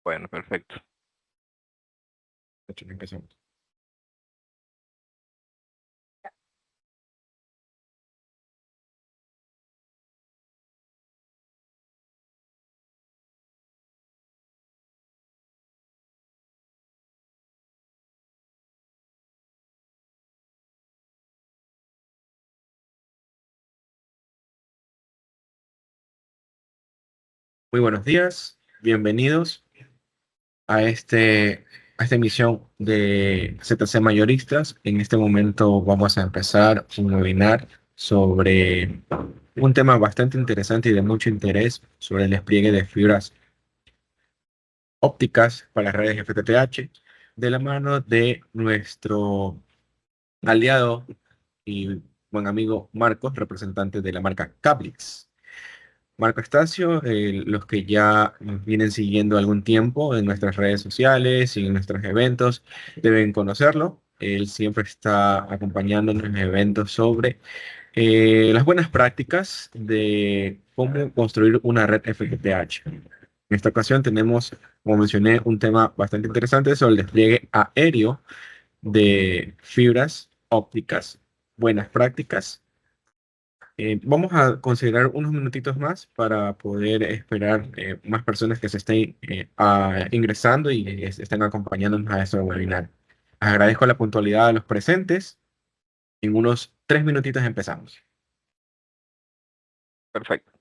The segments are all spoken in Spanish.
Bueno, perfecto. De hecho, empezamos. Muy buenos días, bienvenidos a, a esta emisión de ZC Mayoristas. En este momento vamos a empezar un webinar sobre un tema bastante interesante y de mucho interés sobre el despliegue de fibras ópticas para las redes FTTH de la mano de nuestro aliado y buen amigo Marcos, representante de la marca Cablix. Marco Estacio, los que ya nos vienen siguiendo algún tiempo en nuestras redes sociales y en nuestros eventos deben conocerlo. Él siempre está acompañándonos en eventos sobre las buenas prácticas de cómo construir una red FTTH. En esta ocasión tenemos, como mencioné, un tema bastante interesante sobre el despliegue aéreo de fibras ópticas, buenas prácticas. Vamos a considerar unos minutitos más para poder esperar más personas que se estén ingresando y estén acompañándonos a este webinar. Agradezco la puntualidad de los presentes. En unos 3 minutitos empezamos. Perfecto.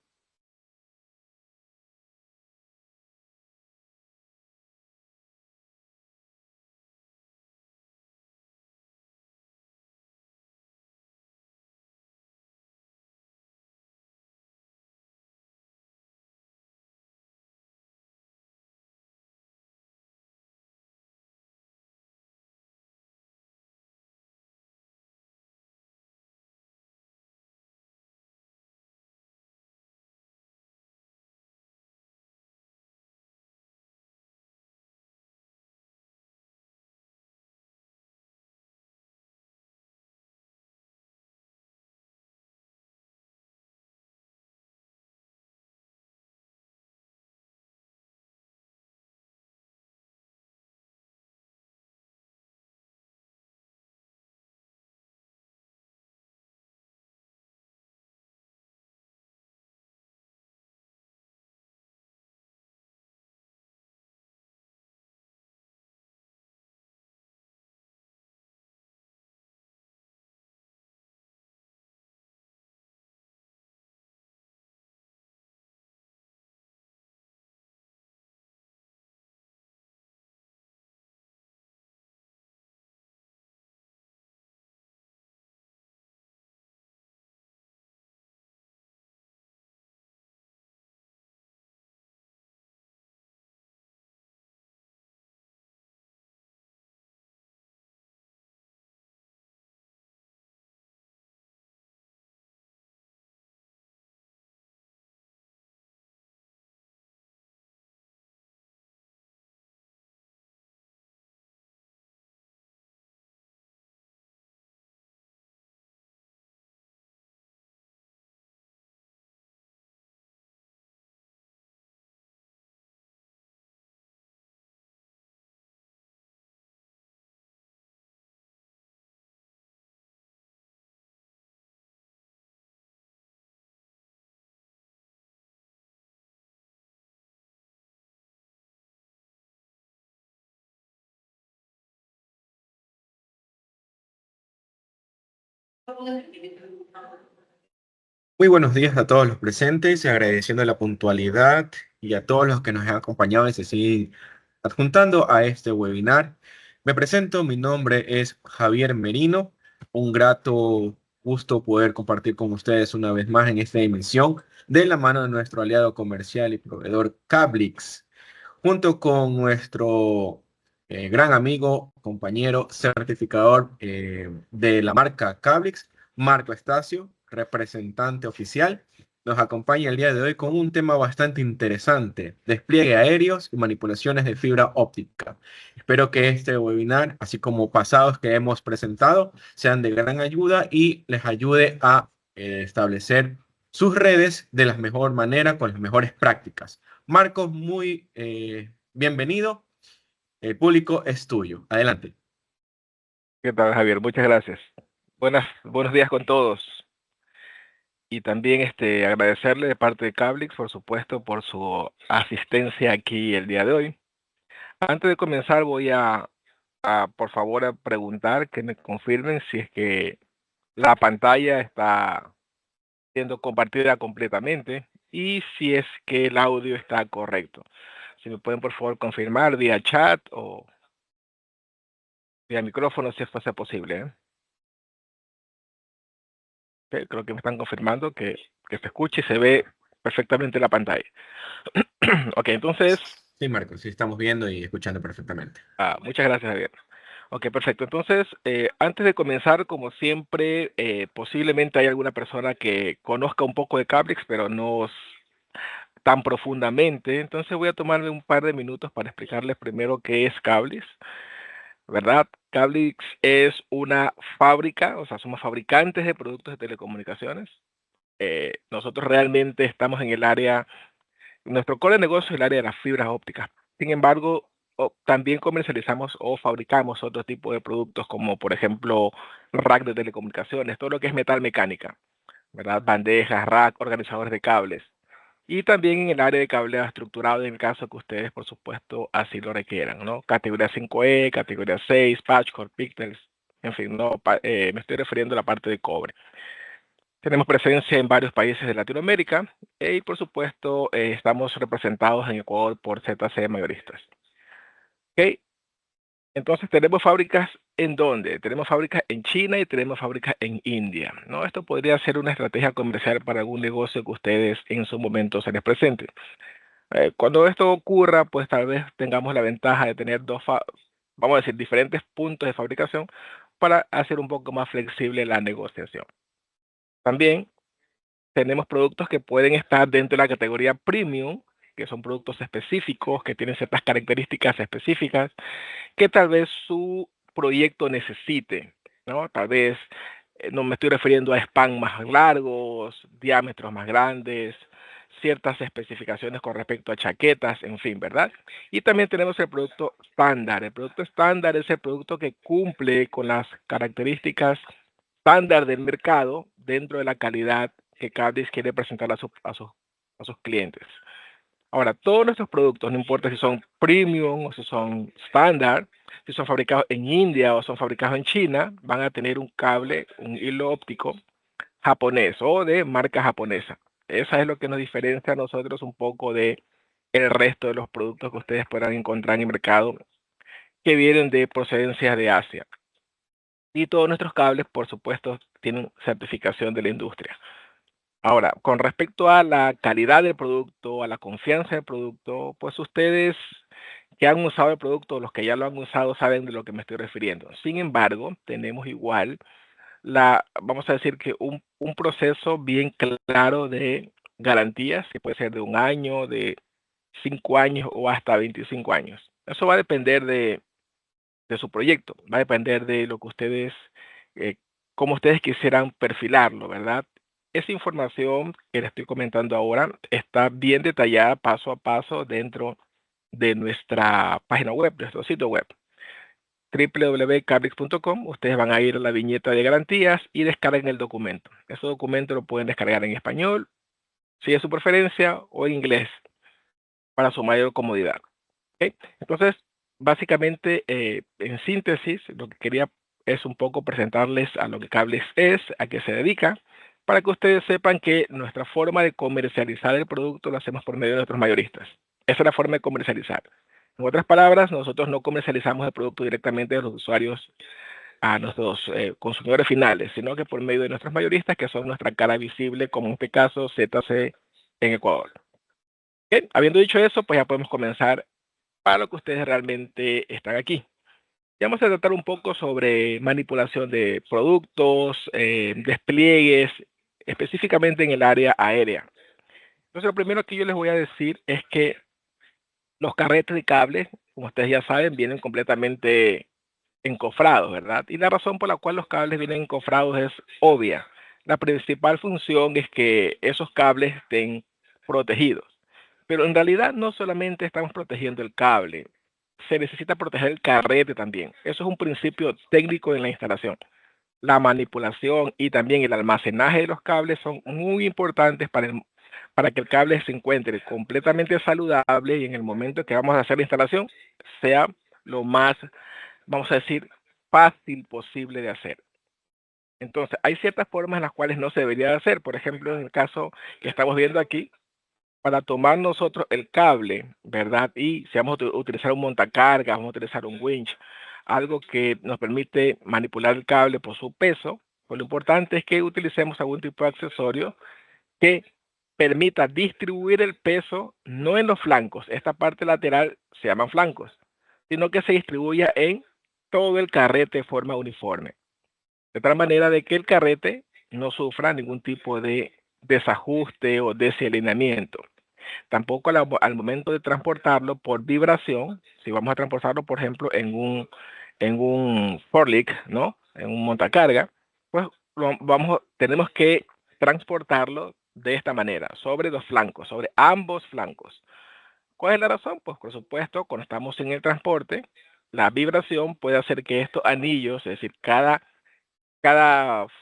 Muy buenos días a todos los presentes, agradeciendo la puntualidad y a todos los que nos han acompañado y se siguen adjuntando a este webinar. Me presento, mi nombre es Javier Merino. Un grato gusto poder compartir con ustedes una vez más en esta emisión de la mano de nuestro aliado comercial y proveedor Cablix, junto con nuestro gran amigo, compañero, certificador de la marca Cablix, Marco Estacio, representante oficial. Nos acompaña el día de hoy con un tema bastante interesante: despliegue aéreos y manipulaciones de fibra óptica. Espero que este webinar, así como pasados que hemos presentado, sean de gran ayuda y les ayude a establecer sus redes de la mejor manera, con las mejores prácticas. Marcos, muy Bienvenido, el público es tuyo. Adelante. ¿Qué tal, Javier? Muchas gracias. Buenos días con todos. Y también agradecerle de parte de Cablix, por supuesto, por su asistencia aquí el día de hoy. Antes de comenzar, voy por favor, a preguntar que me confirmen si es que la pantalla está siendo compartida completamente y si es que el audio está correcto. Si me pueden, por favor, confirmar vía chat o vía micrófono, si fuese posible, ¿eh? Ok, creo que me están confirmando que se escucha y se ve perfectamente la pantalla. Ok, entonces, Sí, Marcos, sí estamos viendo y escuchando perfectamente. muchas gracias, Javier. Ok, perfecto. Entonces, antes de comenzar, como siempre, posiblemente hay alguna persona que conozca un poco de Cablix, pero no tan profundamente. Entonces voy a tomarme un par de minutos para explicarles primero qué es Cablix, ¿verdad? Cablix es una fábrica, o sea, somos fabricantes de productos de telecomunicaciones. Nosotros realmente estamos en el área, nuestro core de negocio es el área de las fibras ópticas. Sin embargo, también comercializamos o fabricamos otro tipo de productos como, por ejemplo, rack de telecomunicaciones, todo lo que es metal mecánica, ¿verdad? Bandejas, rack, organizadores de cables. Y también en el área de cableado estructurado, en el caso que ustedes, por supuesto, así lo requieran, ¿no? Categoría 5E, categoría 6, patchcore, pixels, en fin, no, me estoy refiriendo a la parte de cobre. Tenemos presencia en varios países de Latinoamérica y, por supuesto, estamos representados en Ecuador por ZC Mayoristas. ¿Ok? Entonces, tenemos fábricas en dónde? Tenemos fábricas en China y tenemos fábricas en India, ¿no? Esto podría ser una estrategia comercial para algún negocio que ustedes en su momento se les presente. Cuando esto ocurra, pues tal vez tengamos la ventaja de tener vamos a decir, diferentes puntos de fabricación para hacer un poco más flexible la negociación. También tenemos productos que pueden estar dentro de la categoría premium, que son productos específicos, que tienen ciertas características específicas, que tal vez su proyecto necesite, ¿no? Tal vez no me estoy refiriendo a span más largos, diámetros más grandes, ciertas especificaciones con respecto a chaquetas, en fin, ¿verdad? Y también tenemos el producto estándar. El producto estándar es el producto que cumple con las características estándar del mercado dentro de la calidad que Cabdis quiere presentar a sus clientes. Ahora, todos nuestros productos, no importa si son premium o si son estándar, si son fabricados en India o son fabricados en China, van a tener un cable, un hilo óptico japonés o de marca japonesa. Esa es lo que nos diferencia a nosotros un poco de el resto de los productos que ustedes puedan encontrar en el mercado que vienen de procedencia de Asia. Y todos nuestros cables, por supuesto, tienen certificación de la industria. Ahora, con respecto a la calidad del producto, a la confianza del producto, pues ustedes que han usado el producto, los que ya lo han usado, saben de lo que me estoy refiriendo. Sin embargo, tenemos igual vamos a decir que un proceso bien claro de garantías, que puede ser de 1 año, de 5 años o hasta 25 años. Eso va a depender de su proyecto, va a depender de lo que ustedes, eh, cómo ustedes quisieran perfilarlo, ¿verdad? Esa información que les estoy comentando ahora está bien detallada paso a paso dentro de nuestra página web, nuestro sitio web www.cablix.com. Ustedes van a ir a la viñeta de garantías y descargan el documento. Ese documento lo pueden descargar en español, si es su preferencia, o en inglés, para su mayor comodidad. ¿Ok? Entonces, básicamente, en síntesis, lo que quería es un poco presentarles a lo que Cablix es, a qué se dedica, para que ustedes sepan que nuestra forma de comercializar el producto lo hacemos por medio de nuestros mayoristas. Esa es la forma de comercializar. En otras palabras, nosotros no comercializamos el producto directamente a los usuarios, a nuestros consumidores finales, sino que por medio de nuestros mayoristas, que son nuestra cara visible, como en este caso ZC en Ecuador. Bien, habiendo dicho eso, pues ya podemos comenzar para lo que ustedes realmente están aquí. Ya vamos a tratar un poco sobre manipulación de productos, despliegues, específicamente en el área aérea. Entonces, lo primero que yo les voy a decir es que los carretes de cables, como ustedes ya saben, vienen completamente encofrados, ¿verdad? Y la razón por la cual los cables vienen encofrados es obvia. La principal función es que esos cables estén protegidos. Pero en realidad no solamente estamos protegiendo el cable, se necesita proteger el carrete también. Eso es un principio técnico en la instalación. La manipulación y también el almacenaje de los cables son muy importantes para que el cable se encuentre completamente saludable y en el momento que vamos a hacer la instalación sea lo más, vamos a decir, fácil posible de hacer. Entonces, hay ciertas formas en las cuales no se debería de hacer. Por ejemplo, en el caso que estamos viendo aquí, para tomar nosotros el cable, ¿verdad? Y si vamos a utilizar un montacargas, vamos a utilizar un winch, algo que nos permite manipular el cable por su peso, pues lo importante es que utilicemos algún tipo de accesorio que permita distribuir el peso no en los flancos, esta parte lateral se llaman flancos, sino que se distribuya en todo el carrete de forma uniforme, de tal manera de que el carrete no sufra ningún tipo de desajuste o desalineamiento. Tampoco al momento de transportarlo por vibración, si vamos a transportarlo, por ejemplo, en un forklift, ¿no? En un montacarga, pues tenemos que transportarlo de esta manera, sobre los flancos, sobre ambos flancos. ¿Cuál es la razón? Pues por supuesto, cuando estamos en el transporte, la vibración puede hacer que estos anillos, es decir, cada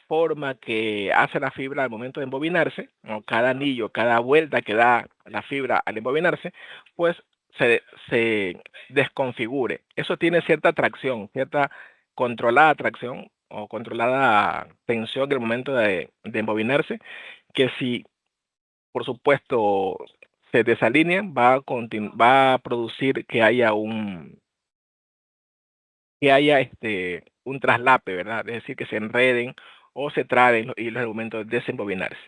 forma que hace la fibra al momento de embobinarse, o cada anillo, cada vuelta que da la fibra al embobinarse, pues se desconfigure. Eso tiene cierta tracción, cierta controlada tracción o controlada tensión en el momento de embobinarse, que si, por supuesto, se desalinean, va a producir un traslape, ¿verdad? Es decir, que se enreden o se traben los hilos al momento de desembobinarse.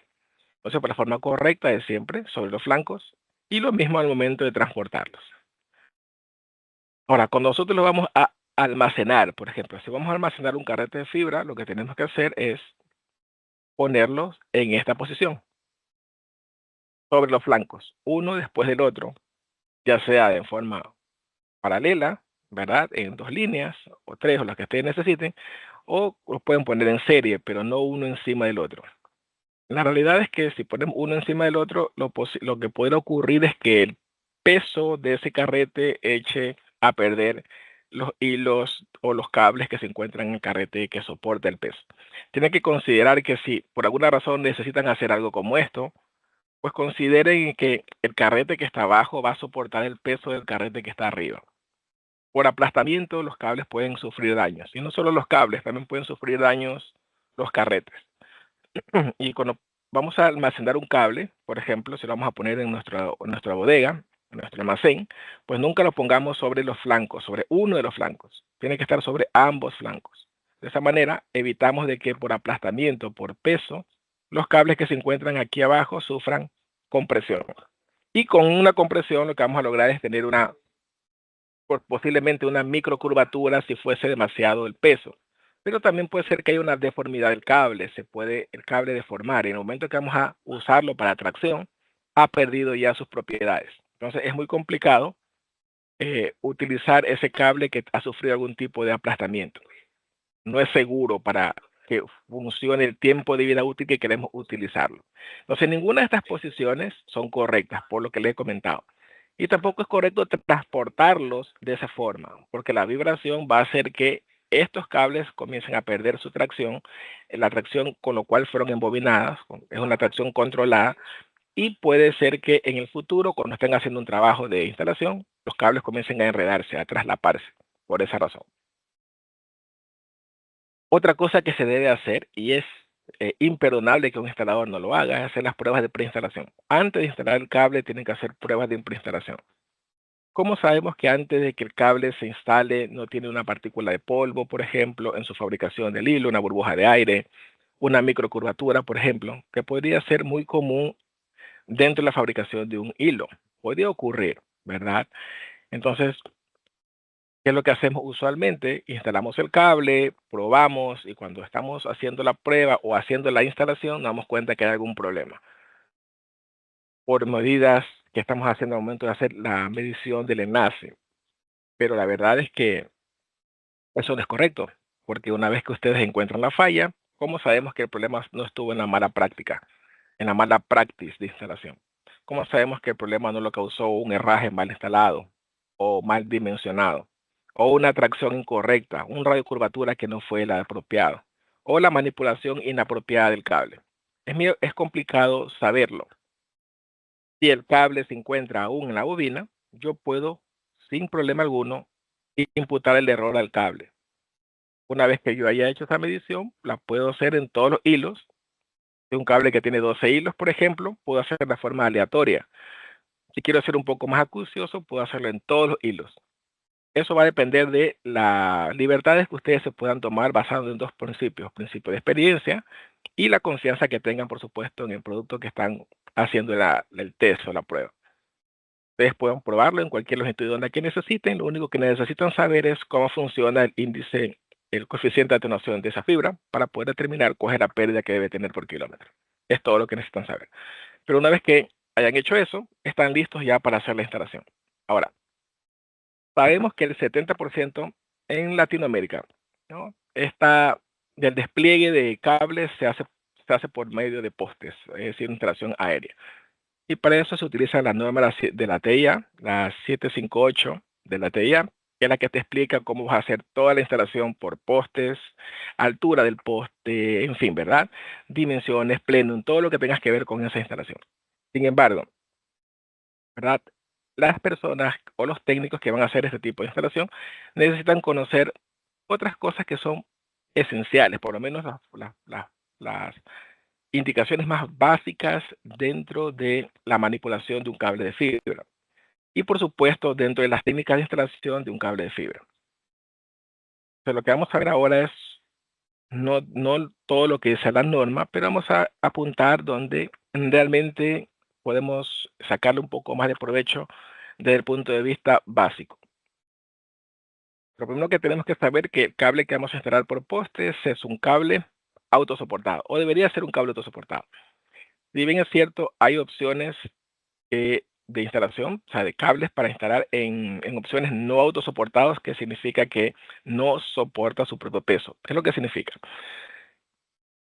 Entonces, por la forma correcta es siempre sobre los flancos y lo mismo al momento de transportarlos. Ahora, cuando nosotros lo vamos a almacenar, por ejemplo, si vamos a almacenar un carrete de fibra, lo que tenemos que hacer es ponerlos en esta posición, sobre los flancos, uno después del otro, ya sea de forma paralela, ¿verdad? En dos líneas o tres o las que ustedes necesiten, o los pueden poner en serie, pero no uno encima del otro. La realidad es que si ponemos uno encima del otro, lo que puede ocurrir es que el peso de ese carrete eche a perder los hilos o los cables que se encuentran en el carrete que soporta el peso. Tienen que considerar que si por alguna razón necesitan hacer algo como esto, pues consideren que el carrete que está abajo va a soportar el peso del carrete que está arriba. Por aplastamiento, los cables pueden sufrir daños. Y no solo los cables, también pueden sufrir daños los carretes. Y cuando vamos a almacenar un cable, por ejemplo, si lo vamos a poner en nuestra bodega, en nuestro almacén, pues nunca lo pongamos sobre los flancos, sobre uno de los flancos. Tiene que estar sobre ambos flancos. De esa manera evitamos de que por aplastamiento, por peso, los cables que se encuentran aquí abajo sufran compresión. Y con una compresión lo que vamos a lograr es tener posiblemente una microcurvatura si fuese demasiado el peso. Pero también puede ser que haya una deformidad del cable, se puede el cable deformar y en el momento que vamos a usarlo para tracción, ha perdido ya sus propiedades. Entonces es muy complicado utilizar ese cable que ha sufrido algún tipo de aplastamiento. No es seguro para que funcione el tiempo de vida útil que queremos utilizarlo. Entonces, ninguna de estas posiciones son correctas, por lo que le he comentado. Y tampoco es correcto transportarlos de esa forma, porque la vibración va a hacer que estos cables comiencen a perder su tracción, la tracción con lo cual fueron embobinadas, es una tracción controlada, y puede ser que en el futuro, cuando estén haciendo un trabajo de instalación, los cables comiencen a enredarse, a traslaparse, por esa razón. Otra cosa que se debe hacer, y es imperdonable que un instalador no lo haga, es hacer las pruebas de preinstalación. Antes de instalar el cable, tienen que hacer pruebas de preinstalación. ¿Cómo sabemos que antes de que el cable se instale no tiene una partícula de polvo, por ejemplo, en su fabricación del hilo, una burbuja de aire, una microcurvatura, por ejemplo, que podría ser muy común dentro de la fabricación de un hilo? Podría ocurrir, ¿verdad? Entonces, ¿qué es lo que hacemos usualmente? Instalamos el cable, probamos y cuando estamos haciendo la prueba o haciendo la instalación nos damos cuenta que hay algún problema. Por medidas que estamos haciendo al momento de hacer la medición del enlace. Pero la verdad es que eso no es correcto, porque una vez que ustedes encuentran la falla, ¿cómo sabemos que el problema no estuvo en la mala práctica, en la mala practice de instalación? ¿Cómo sabemos que el problema no lo causó un herraje mal instalado o mal dimensionado? O una tracción incorrecta, un radio de curvatura que no fue la apropiada, o la manipulación inapropiada del cable. Es complicado saberlo. Si el cable se encuentra aún en la bobina, yo puedo, sin problema alguno, imputar el error al cable. Una vez que yo haya hecho esa medición, la puedo hacer en todos los hilos. De un cable que tiene 12 hilos, por ejemplo, puedo hacerlo de forma aleatoria. Si quiero ser un poco más acucioso, puedo hacerlo en todos los hilos. Eso va a depender de las libertades que ustedes se puedan tomar basado en dos principios: principio de experiencia y la confianza que tengan, por supuesto, en el producto que están haciendo el test o la prueba. Ustedes pueden probarlo en cualquier longitud donde que necesiten. Lo único que necesitan saber es cómo funciona el índice, el coeficiente de atenuación de esa fibra para poder determinar cuál es la pérdida que debe tener por kilómetro. Es todo lo que necesitan saber. Pero una vez que hayan hecho eso, están listos ya para hacer la instalación. Ahora, sabemos que el 70% en Latinoamérica, ¿no?, del despliegue de cables se hace por medio de postes, es decir, instalación aérea. Y para eso se utiliza la norma de la TIA, la 758 de la TIA, que es la que te explica cómo vas a hacer toda la instalación por postes, altura del poste, en fin, ¿verdad? Dimensiones, plenum, todo lo que tengas que ver con esa instalación. Sin embargo, ¿verdad? Las personas o los técnicos que van a hacer este tipo de instalación necesitan conocer otras cosas que son esenciales, por lo menos las indicaciones más básicas dentro de la manipulación de un cable de fibra. Y por supuesto, dentro de las técnicas de instalación de un cable de fibra. Pero lo que vamos a ver ahora es no todo lo que dice la norma, pero vamos a apuntar donde realmente podemos sacarle un poco más de provecho desde el punto de vista básico. Lo primero que tenemos que saber que el cable que vamos a instalar por postes es un cable autosoportado, o debería ser un cable autosoportado. Si bien es cierto, hay opciones de instalación, o sea, de cables para instalar en opciones no autosoportados, que significa que no soporta su propio peso. ¿Qué es lo que significa?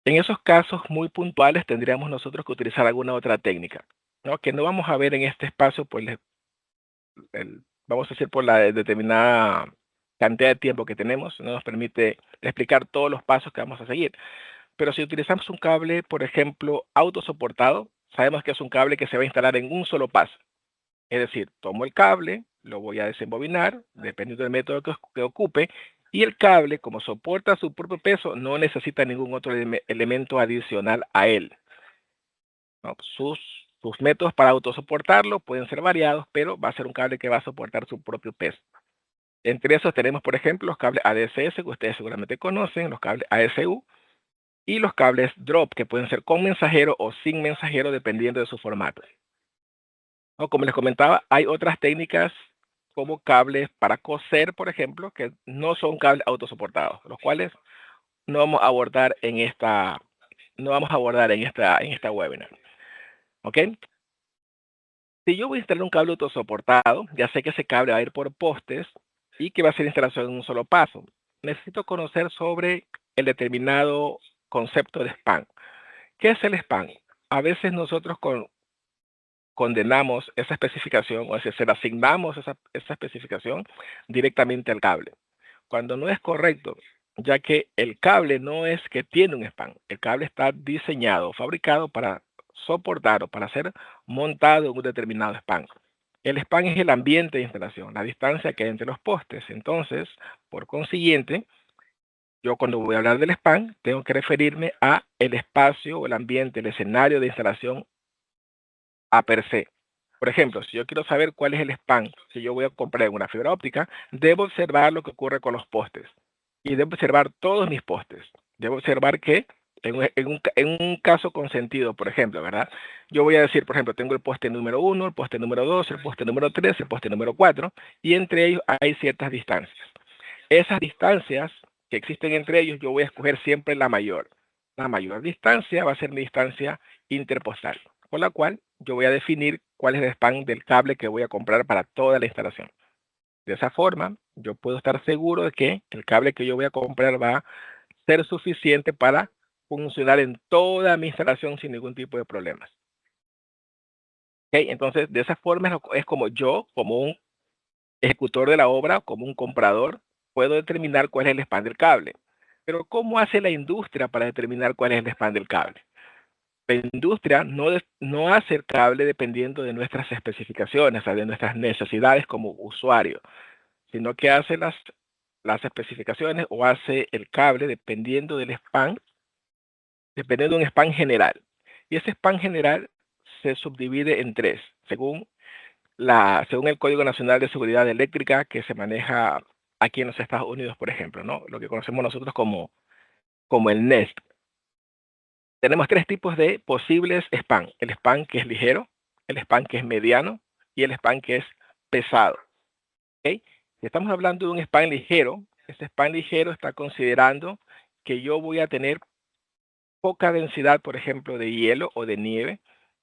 En esos casos muy puntuales tendríamos nosotros que utilizar alguna otra técnica, ¿no?, que no vamos a ver en este espacio, pues vamos a decir por la determinada cantidad de tiempo que tenemos, no nos permite explicar todos los pasos que vamos a seguir. Pero si utilizamos un cable, por ejemplo, autosoportado, sabemos que es un cable que se va a instalar en un solo paso. Es decir, tomo el cable, lo voy a desembobinar, dependiendo del método que ocupe, y el cable, como soporta su propio peso, no necesita ningún otro elemento adicional a él, ¿no? Sus métodos para autosoportarlo pueden ser variados, pero va a ser un cable que va a soportar su propio peso. Entre esos tenemos, por ejemplo, los cables ADSS, que ustedes seguramente conocen, los cables ASU, y los cables drop, que pueden ser con mensajero o sin mensajero, dependiendo de su formato. ¿No? Como les comentaba, hay otras técnicas como cables para coser, por ejemplo, que no son cables autosoportados, los cuales no vamos a abordar en esta webinar. ¿Ok? Si yo voy a instalar un cable autosoportado, ya sé que ese cable va a ir por postes y que va a ser instalación en un solo paso. Necesito conocer sobre el determinado concepto de span. ¿Qué es el span? A veces nosotros condenamos esa especificación, o sea, se le asignamos esa especificación directamente al cable, cuando no es correcto, ya que el cable no es que tiene un span, el cable está diseñado, fabricado para soportar o para ser montado en un determinado span. El span es el ambiente de instalación, la distancia que hay entre los postes. Entonces, por consiguiente, yo cuando voy a hablar del span, tengo que referirme a el espacio o el ambiente, el escenario de instalación a per se. Por ejemplo, si yo quiero saber cuál es el span que yo voy a comprar en una fibra óptica, debo observar lo que ocurre con los postes. Y debo observar todos mis postes. Debo observar que en un caso consentido, por ejemplo, ¿verdad? Yo voy a decir, por ejemplo, tengo el poste número 1, el poste número 2, el poste número 3, el poste número 4, y entre ellos hay ciertas distancias. Esas distancias que existen entre ellos, yo voy a escoger siempre la mayor. La mayor distancia va a ser mi distancia interpostal, con la cual yo voy a definir cuál es el span del cable que voy a comprar para toda la instalación. De esa forma, yo puedo estar seguro de que el cable que yo voy a comprar va a ser suficiente para funcionar en toda mi instalación sin ningún tipo de problemas. Entonces, de esa forma es como yo, como un ejecutor de la obra, como un comprador, puedo determinar cuál es el span del cable. Pero ¿cómo hace la industria para determinar cuál es el span del cable? La industria no hace el cable dependiendo de nuestras especificaciones, o sea, de nuestras necesidades como usuario, sino que hace las especificaciones o hace el cable dependiendo del span, dependiendo de un span general. Y ese span general se subdivide en tres, según el Código Nacional de Seguridad Eléctrica que se maneja aquí en los Estados Unidos, por ejemplo, ¿no? Lo que conocemos nosotros como el NEST. Tenemos tres tipos de posibles span. El span que es ligero, el span que es mediano y el span que es pesado. ¿Okay? Si estamos hablando de un span ligero, este span ligero está considerando que yo voy a tener poca densidad, por ejemplo, de hielo o de nieve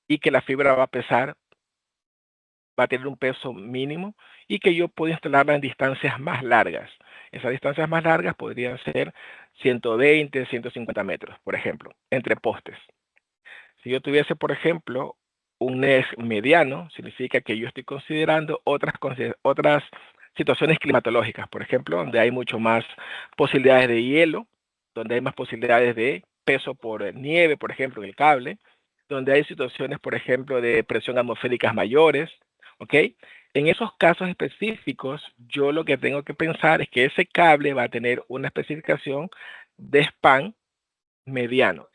y que la fibra va a tener un peso mínimo y que yo puedo instalarla en distancias más largas. Esas distancias más largas podrían ser 120, 150 metros, por ejemplo, entre postes. Si yo tuviese, por ejemplo, un NES mediano, significa que yo estoy considerando otras situaciones climatológicas, por ejemplo, donde hay mucho más posibilidades de hielo, donde hay más posibilidades de peso por nieve, por ejemplo, en el cable, donde hay situaciones, por ejemplo, de presión atmosféricas mayores, ¿ok? En esos casos específicos, yo lo que tengo que pensar es que ese cable va a tener una especificación de span mediano.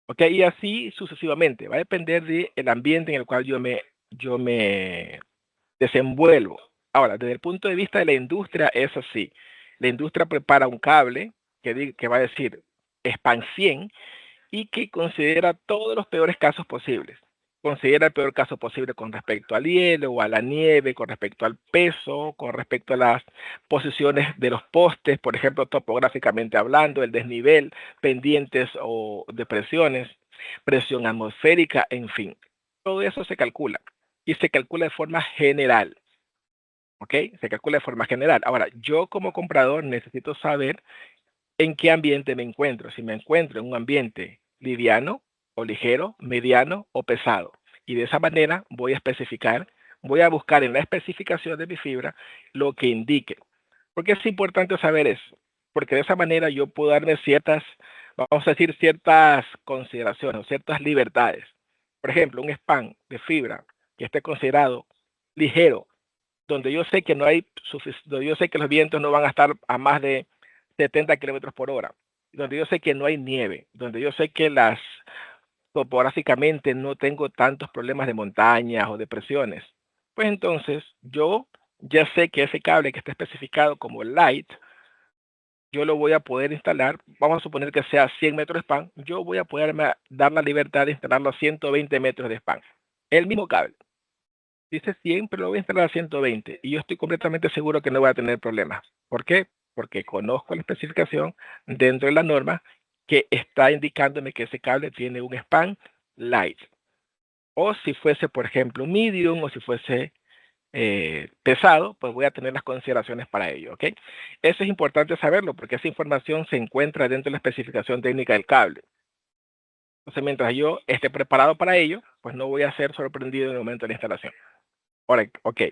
¿Ok? Y así sucesivamente. Va a depender del ambiente en el cual yo me desenvuelvo. Ahora, desde el punto de vista de la industria, es así. La industria prepara un cable que va a decir span 100 y que considera todos los peores casos posibles. Considera el peor caso posible con respecto al hielo o a la nieve, con respecto al peso, con respecto a las posiciones de los postes, por ejemplo, topográficamente hablando, el desnivel, pendientes o depresiones, presión atmosférica, en fin. Todo eso se calcula y se calcula de forma general. ¿Ok? Se calcula de forma general. Ahora, yo como comprador necesito saber en qué ambiente me encuentro. Si me encuentro en un ambiente liviano o ligero, mediano o pesado. Y de esa manera voy a buscar en la especificación de mi fibra lo que indique. ¿Por qué es importante saber eso? Porque de esa manera yo puedo darme vamos a decir, ciertas consideraciones, ciertas libertades. Por ejemplo, un span de fibra que esté considerado ligero, donde yo sé que donde yo sé que los vientos no van a estar a más de 70 kilómetros por hora, donde yo sé que no hay nieve, donde yo sé que topográficamente no tengo tantos problemas de montañas o depresiones, pues entonces yo ya sé que ese cable que está especificado como light, yo lo voy a poder instalar, vamos a suponer que sea 100 metros de span, yo voy a poderme dar la libertad de instalarlo a 120 metros de span. El mismo cable. Dice 100, pero lo voy a instalar a 120 y yo estoy completamente seguro que no voy a tener problemas. ¿Por qué? Porque conozco la especificación dentro de la norma que está indicándome que ese cable tiene un span light. O si fuese, por ejemplo, medium o si fuese pesado, pues voy a tener las consideraciones para ello. ¿Ok? Eso es importante saberlo porque esa información se encuentra dentro de la especificación técnica del cable. Entonces, mientras yo esté preparado para ello, pues no voy a ser sorprendido en el momento de la instalación. Ahora, ok.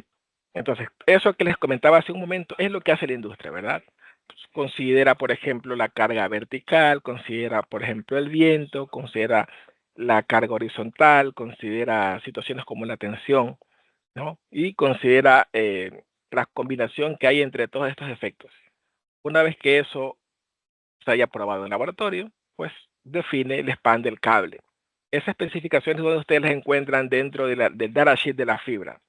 Entonces, eso que les comentaba hace un momento es lo que hace la industria, ¿verdad? Pues, considera, por ejemplo, la carga vertical, considera, por ejemplo, el viento, considera la carga horizontal, considera situaciones como la tensión, ¿no? Y considera la combinación que hay entre todos estos efectos. Una vez que eso se haya probado en laboratorio, pues define el span del cable. Esas especificaciones donde ustedes las encuentran dentro del datasheet de la fibra.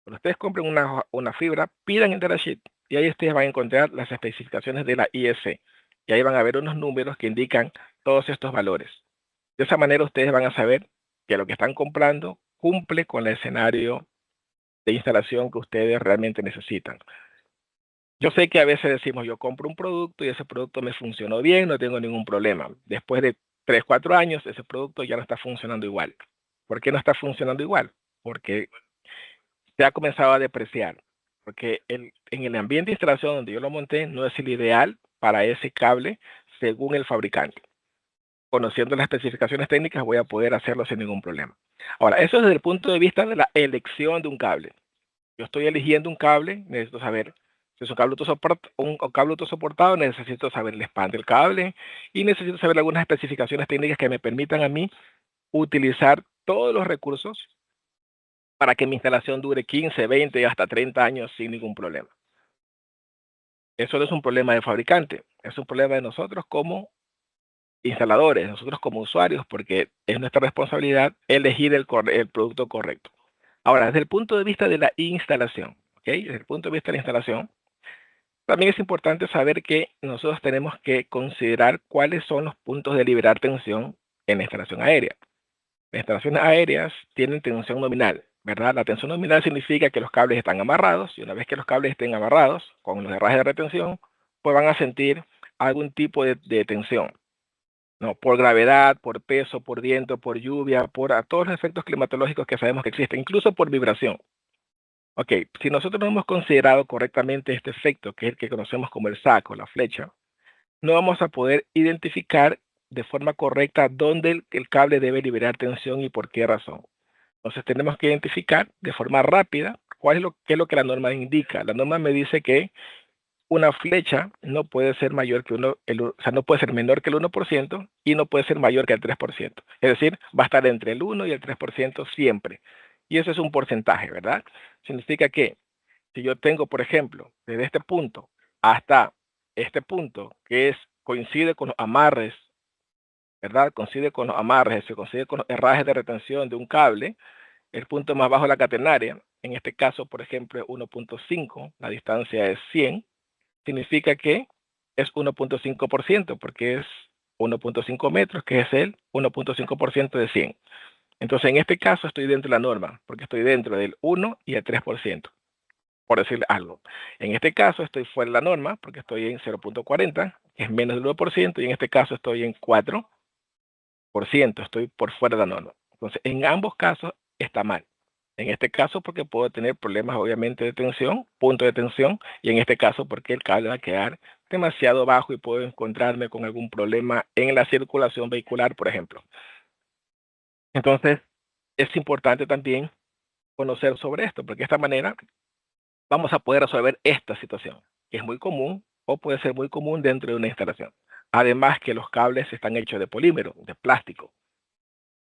Cuando ustedes compren una fibra, pidan el datasheet y ahí ustedes van a encontrar las especificaciones de la IEC. Y ahí van a ver unos números que indican todos estos valores. De esa manera ustedes van a saber que lo que están comprando cumple con el escenario de instalación que ustedes realmente necesitan. Yo sé que a veces decimos, yo compro un producto y ese producto me funcionó bien, no tengo ningún problema. Después de 3, 4 años, ese producto ya no está funcionando igual. ¿Por qué no está funcionando igual? Porque se ha comenzado a depreciar, porque en el ambiente de instalación donde yo lo monté no es el ideal para ese cable según el fabricante. conociendo las especificaciones técnicas, voy a poder hacerlo sin ningún problema. Ahora, eso es desde el punto de vista de la elección de un cable. Yo estoy eligiendo un cable, necesito saber si es un cable autosoportado, necesito saber el span del cable y necesito saber algunas especificaciones técnicas que me permitan a mí utilizar todos los recursos para que mi instalación dure 15, 20 y hasta 30 años sin ningún problema. Eso no es un problema del fabricante, es un problema de nosotros como instaladores, nosotros como usuarios, porque es nuestra responsabilidad elegir el producto correcto. Ahora, desde el punto de vista de la instalación, ¿ok? Desde el punto de vista de la instalación, también es importante saber que nosotros tenemos que considerar cuáles son los puntos de liberar tensión en la instalación aérea. Las instalaciones aéreas tienen tensión nominal, ¿verdad? La tensión nominal significa que los cables están amarrados y una vez que los cables estén amarrados con los herrajes de retención, pues van a sentir algún tipo de tensión, ¿no? Por gravedad, por peso, por viento, por lluvia, por todos los efectos climatológicos que sabemos que existen, incluso por vibración. Ok, si nosotros no hemos considerado correctamente este efecto, que es el que conocemos como el saco, la flecha, no vamos a poder identificar de forma correcta dónde el cable debe liberar tensión y por qué razón. Entonces tenemos que identificar de forma rápida qué es lo que la norma indica. La norma me dice que una flecha no puede ser mayor que o sea, no puede ser menor que el 1% y no puede ser mayor que el 3%. Es decir, va a estar entre el 1 y el 3% siempre. Y eso es un porcentaje, ¿verdad? Significa que si yo tengo, por ejemplo, desde este punto hasta este punto, coincide con los amarres, ¿verdad? Coincide con los amarres, se coincide con los herrajes de retención de un cable, el punto más bajo de la catenaria, en este caso, por ejemplo, 1.5, la distancia es 100, significa que es 1.5%, porque es 1.5 metros, que es el 1.5% de 100. Entonces, en este caso estoy dentro de la norma, porque estoy dentro del 1 y el 3%, por decir algo. En este caso estoy fuera de la norma, porque estoy en 0.40, que es menos del 1%, y en este caso estoy en 4%, estoy por fuera de la norma. Entonces, en ambos casos está mal. En este caso, porque puedo tener problemas, obviamente, de tensión, punto de tensión, y en este caso, porque el cable va a quedar demasiado bajo y puedo encontrarme con algún problema en la circulación vehicular, por ejemplo. Entonces, es importante también conocer sobre esto, porque de esta manera vamos a poder resolver esta situación, que es muy común o puede ser muy común dentro de una instalación. Además que los cables están hechos de polímero, de plástico,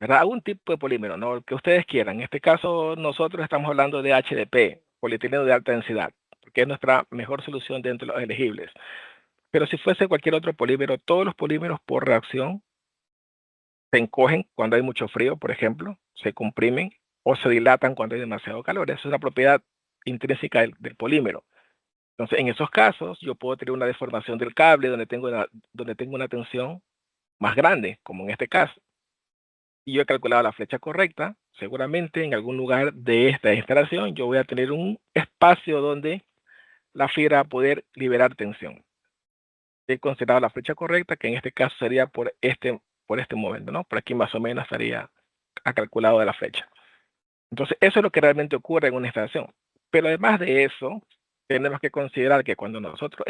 ¿verdad? Algún tipo de polímero, ¿no? El que ustedes quieran. En este caso, nosotros estamos hablando de HDP, polietileno de alta densidad, porque es nuestra mejor solución dentro de los elegibles. Pero si fuese cualquier otro polímero, todos los polímeros por reacción se encogen cuando hay mucho frío, por ejemplo, se comprimen o se dilatan cuando hay demasiado calor. Esa es una propiedad intrínseca del polímero. Entonces, en esos casos, yo puedo tener una deformación del cable donde tengo una tensión más grande, como en este caso. Y yo he calculado la flecha correcta, seguramente en algún lugar de esta instalación yo voy a tener un espacio donde la fibra va a poder liberar tensión. He considerado la flecha correcta, que en este caso sería por este momento, ¿no? Por aquí más o menos estaría calculado de la flecha. Entonces, eso es lo que realmente ocurre en una instalación. Pero además de eso, tenemos que considerar que cuando nosotros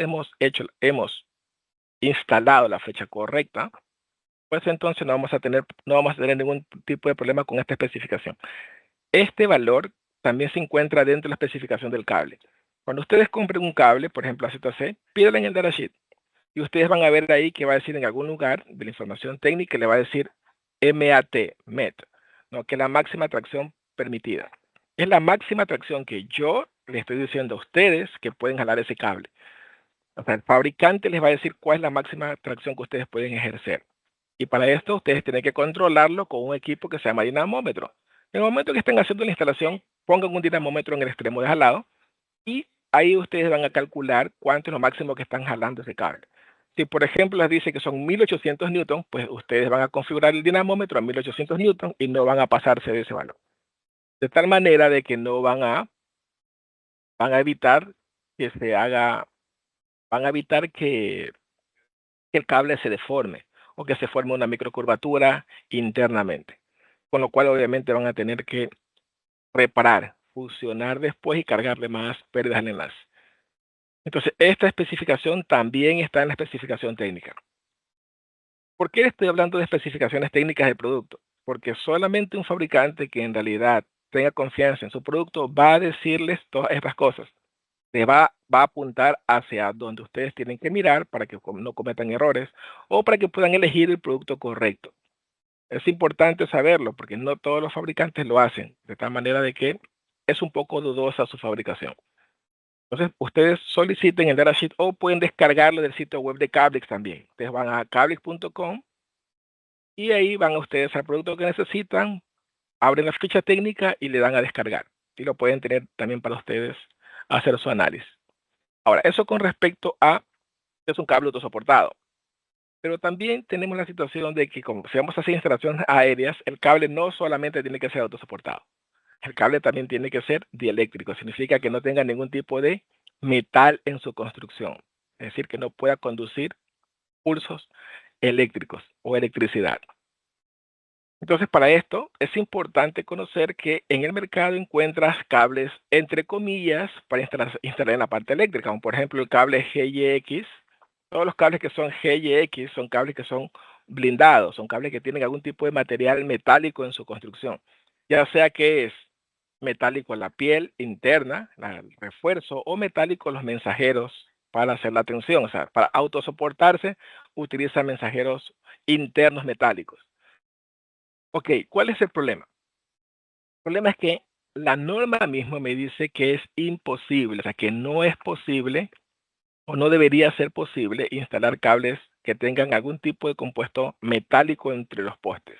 hemos instalado la flecha correcta, pues entonces no vamos a tener ningún tipo de problema con esta especificación. Este valor también se encuentra dentro de la especificación del cable. Cuando ustedes compren un cable, por ejemplo a ZC, pídelo en el datasheet y ustedes van a ver ahí que va a decir en algún lugar de la información técnica, le va a decir MET, ¿no? Que es la máxima tracción permitida. Es la máxima tracción que yo le estoy diciendo a ustedes que pueden jalar ese cable. O sea, el fabricante les va a decir cuál es la máxima tracción que ustedes pueden ejercer. Y para esto ustedes tienen que controlarlo con un equipo que se llama dinamómetro. En el momento que estén haciendo la instalación, pongan un dinamómetro en el extremo de jalado y ahí ustedes van a calcular cuánto es lo máximo que están jalando ese cable. Si por ejemplo les dice que son 1800 newton, pues ustedes van a configurar el dinamómetro a 1800 newton y no van a pasarse de ese valor. De tal manera de que no van a evitar que se haga, van a evitar que el cable se deforme o que se forme una microcurvatura internamente. Con lo cual obviamente van a tener que reparar, fusionar después y cargarle más pérdidas al enlace. Entonces, esta especificación también está en la especificación técnica. ¿Por qué estoy hablando de especificaciones técnicas del producto? Porque solamente un fabricante que en realidad tenga confianza en su producto va a decirles todas estas cosas. Le va a apuntar hacia donde ustedes tienen que mirar para que no cometan errores o para que puedan elegir el producto correcto. Es importante saberlo porque no todos los fabricantes lo hacen, de tal manera de que es un poco dudosa su fabricación. Entonces, ustedes soliciten el datasheet o pueden descargarlo del sitio web de Cablix también. Ustedes van a cablix.com y ahí van ustedes al producto que necesitan, abren la ficha técnica y le dan a descargar. Y lo pueden tener también para ustedes hacer su análisis. Ahora, eso con respecto a es un cable autosoportado. Pero también tenemos la situación de que como si vamos a hacer instalaciones aéreas, el cable no solamente tiene que ser autosoportado. El cable también tiene que ser dieléctrico. Significa que no tenga ningún tipo de metal en su construcción. Es decir, que no pueda conducir pulsos eléctricos o electricidad. Entonces, para esto es importante conocer que en el mercado encuentras cables, entre comillas, para instalar en la parte eléctrica, como por ejemplo el cable GYX. Todos los cables que son GYX son cables que son blindados, son cables que tienen algún tipo de material metálico en su construcción, ya sea que es metálico la piel interna, el refuerzo, o metálico los mensajeros para hacer la tensión, o sea, para autosoportarse utiliza mensajeros internos metálicos. Ok, ¿cuál es el problema? El problema es que la norma mismo me dice que es imposible, o sea, que no es posible o no debería ser posible instalar cables que tengan algún tipo de compuesto metálico entre los postes.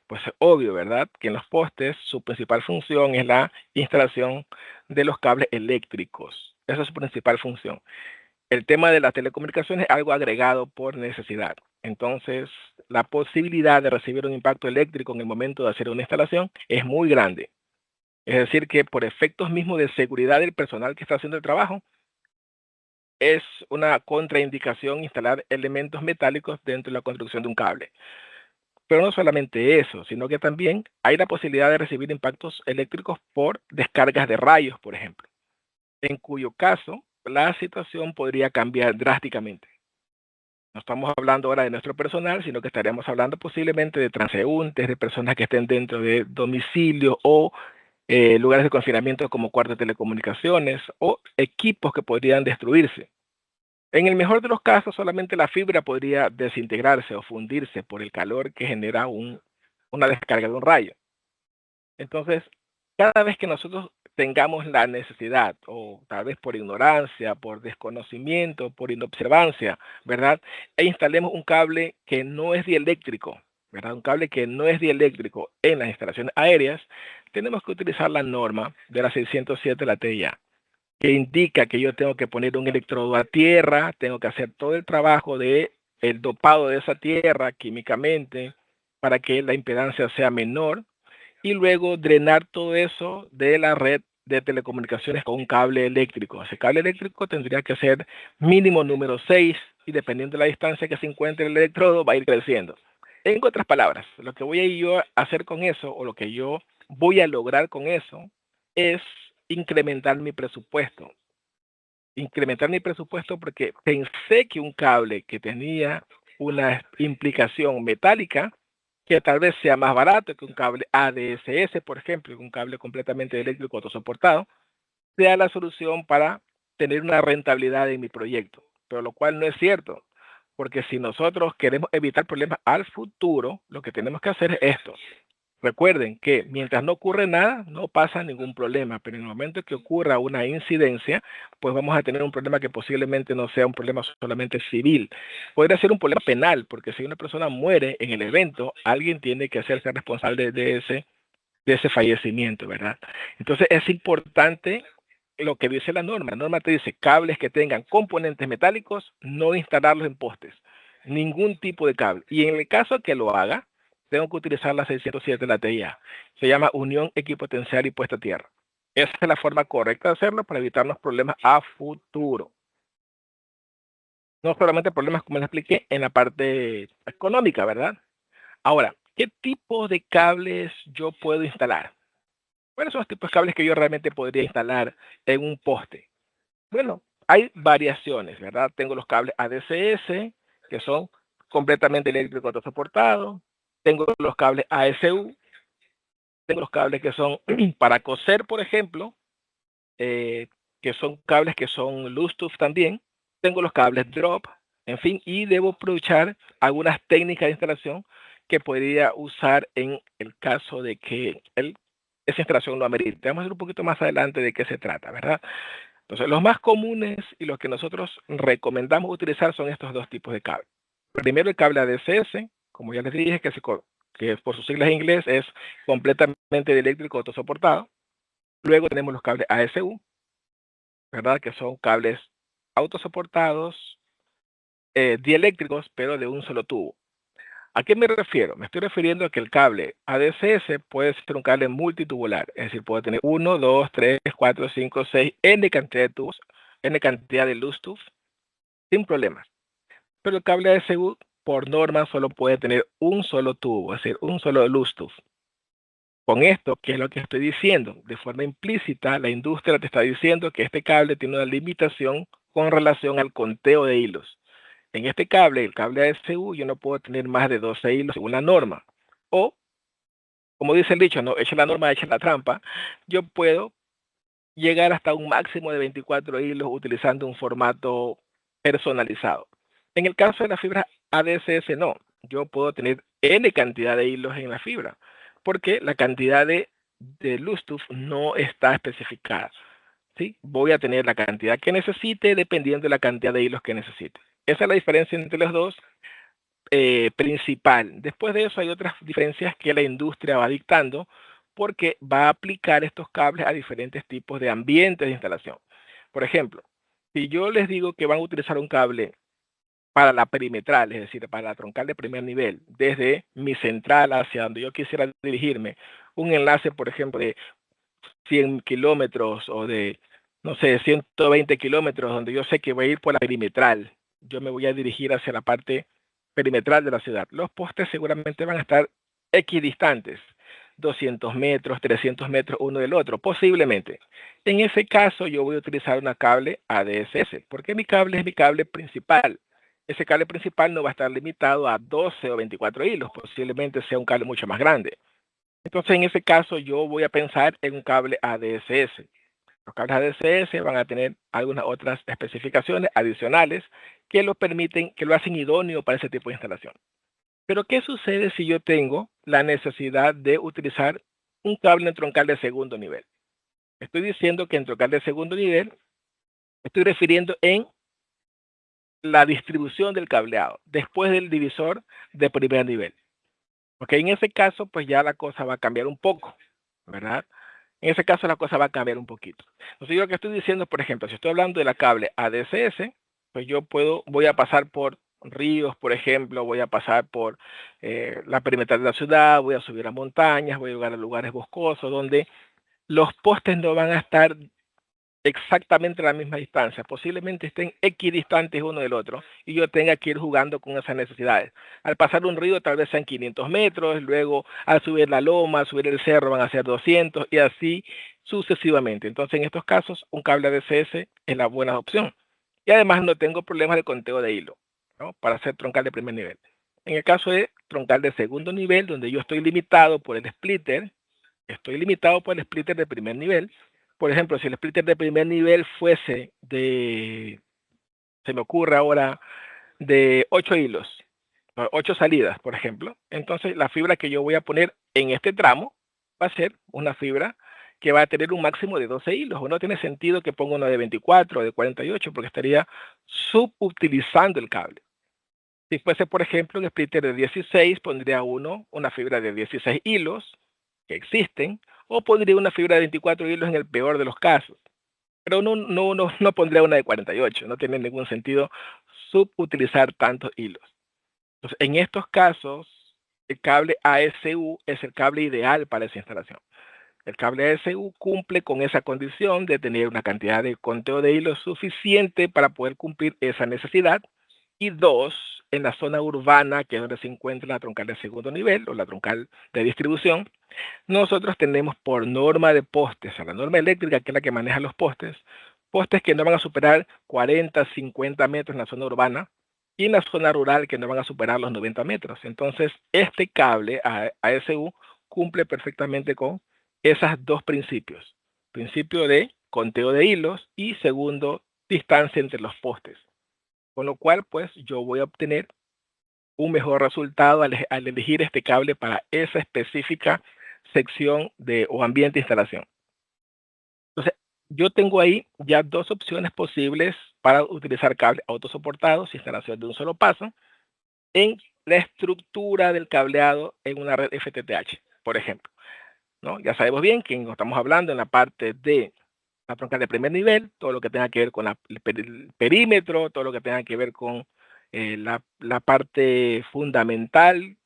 Pues es obvio, ¿verdad? Que en los postes su principal función es la instalación de los cables eléctricos. Esa es su principal función. El tema de las telecomunicaciones es algo agregado por necesidad. Entonces, la posibilidad de recibir un impacto eléctrico en el momento de hacer una instalación es muy grande. Es decir, que por efectos mismos de seguridad del personal que está haciendo el trabajo, es una contraindicación instalar elementos metálicos dentro de la construcción de un cable. Pero no solamente eso, sino que también hay la posibilidad de recibir impactos eléctricos por descargas de rayos, por ejemplo, en cuyo caso la situación podría cambiar drásticamente. No estamos hablando ahora de nuestro personal, sino que estaríamos hablando posiblemente de transeúntes, de personas que estén dentro de domicilios o lugares de confinamiento como cuartos de telecomunicaciones o equipos que podrían destruirse. En el mejor de los casos, solamente la fibra podría desintegrarse o fundirse por el calor que genera una descarga de un rayo. Entonces, cada vez que nosotros tengamos la necesidad, o tal vez por ignorancia, por desconocimiento, por inobservancia, ¿verdad? E instalemos un cable que no es dieléctrico, ¿verdad? Un cable que no es dieléctrico en las instalaciones aéreas, tenemos que utilizar la norma de la 607 de la TIA, que indica que yo tengo que poner un electrodo a tierra, tengo que hacer todo el trabajo de el dopado de esa tierra químicamente para que la impedancia sea menor y luego drenar todo eso de la red de telecomunicaciones con un cable eléctrico. Ese cable eléctrico tendría que ser mínimo número 6 y dependiendo de la distancia que se encuentre el electrodo va a ir creciendo. En otras palabras, lo que voy a yo a hacer con eso o lo que yo voy a lograr con eso es incrementar mi presupuesto. Incrementar mi presupuesto porque pensé que un cable que tenía una implicación metálica, que tal vez sea más barato que un cable ADSS, por ejemplo, un cable completamente eléctrico autosoportado, sea la solución para tener una rentabilidad en mi proyecto, pero lo cual no es cierto, porque si nosotros queremos evitar problemas al futuro, lo que tenemos que hacer es esto. Recuerden que mientras no ocurre nada, no pasa ningún problema, pero en el momento que ocurra una incidencia, pues vamos a tener un problema que posiblemente no sea un problema solamente civil. Podría ser un problema penal, porque si una persona muere en el evento, alguien tiene que hacerse responsable de ese fallecimiento, ¿verdad? Entonces es importante lo que dice la norma. La norma te dice cables que tengan componentes metálicos, no instalarlos en postes. Ningún tipo de cable. Y en el caso que lo haga, tengo que utilizar la 607 de la TIA. Se llama unión equipotencial y puesta a tierra. Esa es la forma correcta de hacerlo para evitarnos problemas a futuro. No solamente problemas, como les expliqué, en la parte económica, ¿verdad? Ahora, ¿qué tipo de cables yo puedo instalar? ¿Cuáles son los tipos de cables que yo realmente podría instalar en un poste? Bueno, hay variaciones, ¿verdad? Tengo los cables ADCS, que son completamente eléctrico autosoportado. Tengo los cables ASU. Tengo los cables que son para coser, por ejemplo, que son cables que son Bluetooth también. Tengo los cables drop, en fin, y debo aprovechar algunas técnicas de instalación que podría usar en el caso de que esa instalación lo amerite. Vamos a ver un poquito más adelante de qué se trata, ¿verdad? Entonces, los más comunes y los que nosotros recomendamos utilizar son estos dos tipos de cables. Primero, el cable ADCS, como ya les dije, que por sus siglas en inglés es completamente eléctrico autosoportado. Luego tenemos los cables ASU, ¿verdad? Que son cables autosoportados, dieléctricos, pero de un solo tubo. ¿A qué me refiero? Me estoy refiriendo a que el cable ADCS puede ser un cable multitubular, es decir, puede tener 1, 2, 3, 4, 5, 6, N cantidad de tubos, N cantidad de Bluetooth, sin problemas. Pero el cable ASU, por norma, solo puede tener un solo tubo, es decir, un solo Bluetooth. Con esto, ¿qué es lo que estoy diciendo? De forma implícita, la industria te está diciendo que este cable tiene una limitación con relación al conteo de hilos. En este cable, el cable ASU, yo no puedo tener más de 12 hilos según la norma. O, como dice el dicho, no, echa la norma, echa la trampa. Yo puedo llegar hasta un máximo de 24 hilos utilizando un formato personalizado. En el caso de la fibra ADSS, no. Yo puedo tener N cantidad de hilos en la fibra, porque la cantidad de Bluetooth no está especificada. ¿Sí? Voy a tener la cantidad que necesite dependiendo de la cantidad de hilos que necesite. Esa es la diferencia entre los dos principal. Después de eso hay otras diferencias que la industria va dictando porque va a aplicar estos cables a diferentes tipos de ambientes de instalación. Por ejemplo, si yo les digo que van a utilizar un cable para la perimetral, es decir, para la troncal de primer nivel, desde mi central hacia donde yo quisiera dirigirme, un enlace, por ejemplo, de 100 kilómetros o de, no sé, 120 kilómetros, donde yo sé que voy a ir por la perimetral, yo me voy a dirigir hacia la parte perimetral de la ciudad. Los postes seguramente van a estar equidistantes, 200 metros, 300 metros uno del otro, posiblemente. En ese caso, yo voy a utilizar una cable ADSS, porque mi cable es mi cable principal. Ese cable principal no va a estar limitado a 12 o 24 hilos, posiblemente sea un cable mucho más grande. Entonces, en ese caso, yo voy a pensar en un cable ADSS. Los cables ADSS van a tener algunas otras especificaciones adicionales que lo permiten, que lo hacen idóneo para ese tipo de instalación. Pero, ¿qué sucede si yo tengo la necesidad de utilizar un cable en troncal de segundo nivel? Estoy diciendo que en troncal de segundo nivel, estoy refiriendo en la distribución del cableado, después del divisor de primer nivel. Porque en ese caso, pues ya la cosa va a cambiar un poco, ¿verdad? En ese caso la cosa va a cambiar un poquito. Entonces yo lo que estoy diciendo, por ejemplo, si estoy hablando de la cable ADSS, pues voy a pasar por ríos, por ejemplo, voy a pasar por la perimetral de la ciudad, voy a subir a montañas, voy a llegar a lugares boscosos donde los postes no van a estar exactamente a la misma distancia, posiblemente estén equidistantes uno del otro y yo tenga que ir jugando con esas necesidades. Al pasar un río tal vez sean 500 metros, luego al subir la loma, al subir el cerro van a ser 200 y así sucesivamente. Entonces en estos casos un cable ADSS es la buena opción. Y además no tengo problemas de conteo de hilo, ¿no? Para hacer troncal de primer nivel. En el caso de troncal de segundo nivel, donde yo estoy limitado por el splitter, de primer nivel. Por ejemplo, si el splitter de primer nivel fuese se me ocurre ahora, de 8 hilos, 8 salidas, por ejemplo, entonces la fibra que yo voy a poner en este tramo va a ser una fibra que va a tener un máximo de 12 hilos. O no tiene sentido que ponga uno de 24 o de 48 porque estaría subutilizando el cable. Si fuese, por ejemplo, un splitter de 16, pondría una fibra de 16 hilos que existen, o pondría una fibra de 24 hilos en el peor de los casos. Pero no pondría una de 48, no tiene ningún sentido subutilizar tantos hilos. Entonces, en estos casos, el cable ASU es el cable ideal para esa instalación. El cable ASU cumple con esa condición de tener una cantidad de conteo de hilos suficiente para poder cumplir esa necesidad. Y dos, en la zona urbana, que es donde se encuentra la troncal de segundo nivel o la troncal de distribución, nosotros tenemos por norma de postes, a la norma eléctrica, que es la que maneja los postes, postes que no van a superar 40, 50 metros en la zona urbana, y en la zona rural que no van a superar los 90 metros. Entonces, este cable ASU cumple perfectamente con esos dos principios. Principio de conteo de hilos y segundo, distancia entre los postes. Con lo cual, pues, yo voy a obtener un mejor resultado al elegir este cable para esa específica sección o ambiente de instalación. Entonces, yo tengo ahí ya dos opciones posibles para utilizar cables autosoportados, instalación de un solo paso, en la estructura del cableado en una red FTTH, por ejemplo, ¿no? Ya sabemos bien que estamos hablando en la parte de la troncal de primer nivel, todo lo que tenga que ver con el perímetro, todo lo que tenga que ver con la parte fundamental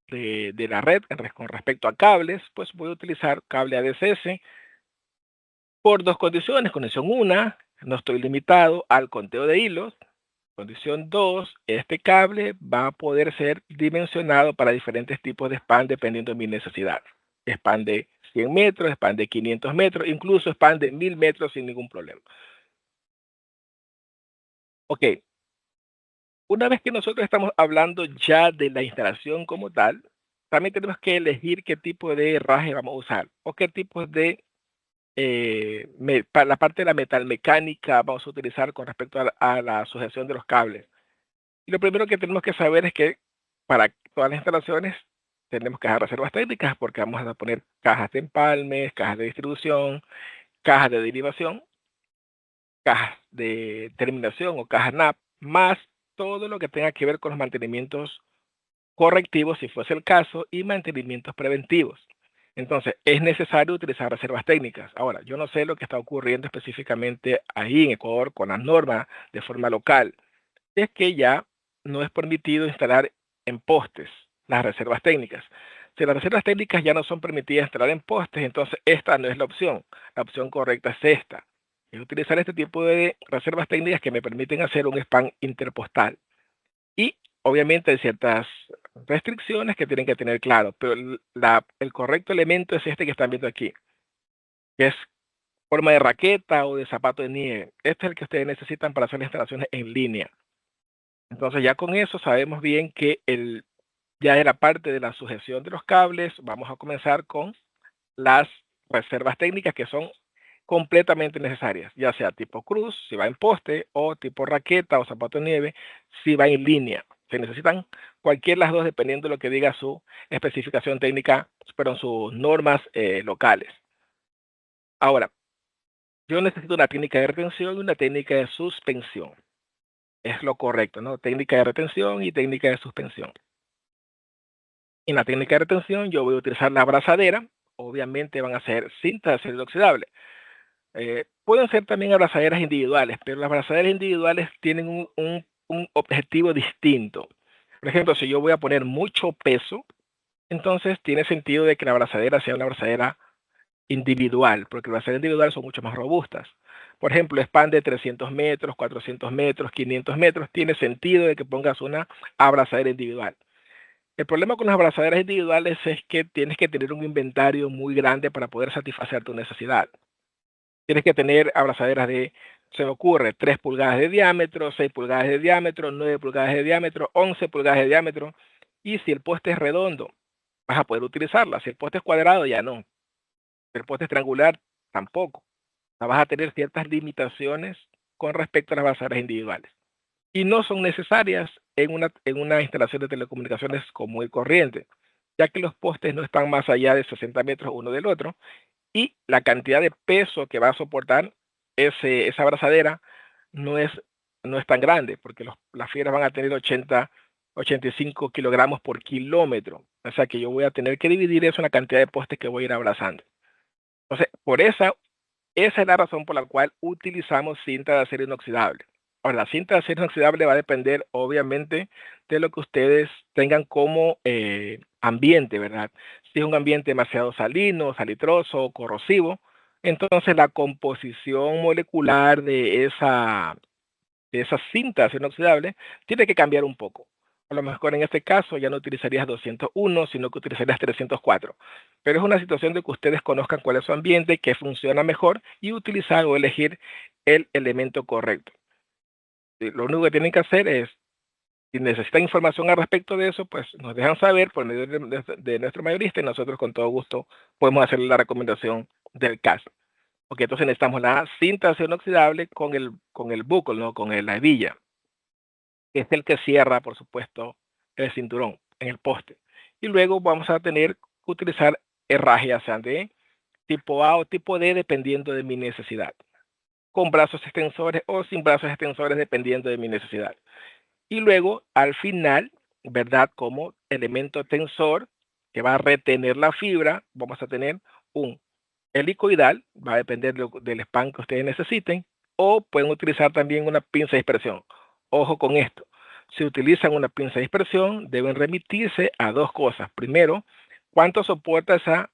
de la red con respecto a cables, pues voy a utilizar cable ADSS por dos condiciones. Condición 1, no estoy limitado al conteo de hilos. Condición 2, este cable va a poder ser dimensionado para diferentes tipos de span dependiendo de mi necesidad. Span de 100 metros, span de 500 metros, incluso span de 1000 metros sin ningún problema. Ok, una vez que nosotros estamos hablando ya de la instalación como tal, también tenemos que elegir qué tipo de herraje vamos a usar o qué tipo de para la parte de la metalmecánica vamos a utilizar con respecto a la sujeción de los cables. Y lo primero que tenemos que saber es que para todas las instalaciones tenemos que hacer reservas técnicas porque vamos a poner cajas de empalmes, cajas de distribución, cajas de derivación, cajas de terminación o cajas NAP, más todo lo que tenga que ver con los mantenimientos correctivos, si fuese el caso, y mantenimientos preventivos. Entonces, es necesario utilizar reservas técnicas. Ahora, yo no sé lo que está ocurriendo específicamente ahí en Ecuador con las normas de forma local. Es que ya no es permitido instalar en postes las reservas técnicas. Si las reservas técnicas ya no son permitidas instalar en postes, entonces esta no es la opción. La opción correcta es esta. Es utilizar este tipo de reservas técnicas que me permiten hacer un span interpostal. Y obviamente hay ciertas restricciones que tienen que tener claro, pero el correcto elemento es este que están viendo aquí, que es forma de raqueta o de zapato de nieve. Este es el que ustedes necesitan para hacer las instalaciones en línea. Entonces ya con eso sabemos bien que ya era parte de la sujeción de los cables. Vamos a comenzar con las reservas técnicas que son completamente necesarias, ya sea tipo cruz, si va en poste, o tipo raqueta o zapato de nieve, si va en línea. Se necesitan cualquiera de las dos dependiendo de lo que diga su especificación técnica, pero sus normas locales. Ahora, yo necesito una técnica de retención y una técnica de suspensión. Es lo correcto, ¿no? Técnica de retención y técnica de suspensión. En la técnica de retención yo voy a utilizar la abrazadera. Obviamente van a ser cintas de acero inoxidable. Pueden ser también abrazaderas individuales, pero las abrazaderas individuales tienen un objetivo distinto. Por ejemplo, si yo voy a poner mucho peso, entonces tiene sentido de que la abrazadera sea una abrazadera individual, porque las abrazaderas individuales son mucho más robustas. Por ejemplo, span de 300 metros, 400 metros, 500 metros, tiene sentido de que pongas una abrazadera individual. El problema con las abrazaderas individuales es que tienes que tener un inventario muy grande para poder satisfacer tu necesidad. Tienes que tener abrazaderas se me ocurre, 3 pulgadas de diámetro, 6 pulgadas de diámetro, 9 pulgadas de diámetro, 11 pulgadas de diámetro. Y si el poste es redondo, vas a poder utilizarla. Si el poste es cuadrado, ya no. Si el poste es triangular, tampoco. O sea, vas a tener ciertas limitaciones con respecto a las abrazaderas individuales. Y no son necesarias en una instalación de telecomunicaciones común y corriente, ya que los postes no están más allá de 60 metros uno del otro y la cantidad de peso que va a soportar esa abrazadera no es, no es tan grande, porque las fibras van a tener 85 kilogramos por kilómetro. O sea que yo voy a tener que dividir eso en la cantidad de postes que voy a ir abrazando. Entonces, esa es la razón por la cual utilizamos cinta de acero inoxidable. Ahora, la cinta de acero inoxidable va a depender, obviamente, de lo que ustedes tengan como ambiente, ¿verdad? Si es un ambiente demasiado salino, salitroso, corrosivo, entonces la composición molecular de esa cinta de acero inoxidable tiene que cambiar un poco. A lo mejor en este caso ya no utilizarías 201, sino que utilizarías 304. Pero es una situación de que ustedes conozcan cuál es su ambiente, qué funciona mejor y utilizar o elegir el elemento correcto. Lo único que tienen que hacer es Si necesitan información al respecto de eso, pues nos dejan saber por medio de nuestro mayorista y nosotros con todo gusto podemos hacerle la recomendación del caso. Ok, entonces necesitamos la cinta de acero inoxidable con el buckle, ¿no? Con la hebilla, que es el que cierra, por supuesto, el cinturón en el poste. Y luego vamos a tener que utilizar herraje, ya sean de tipo A o tipo D, dependiendo de mi necesidad, con brazos extensores o sin brazos extensores, dependiendo de mi necesidad. Y luego, al final, ¿verdad? Como elemento tensor que va a retener la fibra, vamos a tener un helicoidal, va a depender del span que ustedes necesiten, o pueden utilizar también una pinza de dispersión. Ojo con esto. Si utilizan una pinza de dispersión, deben remitirse a dos cosas. Primero, cuánto soporta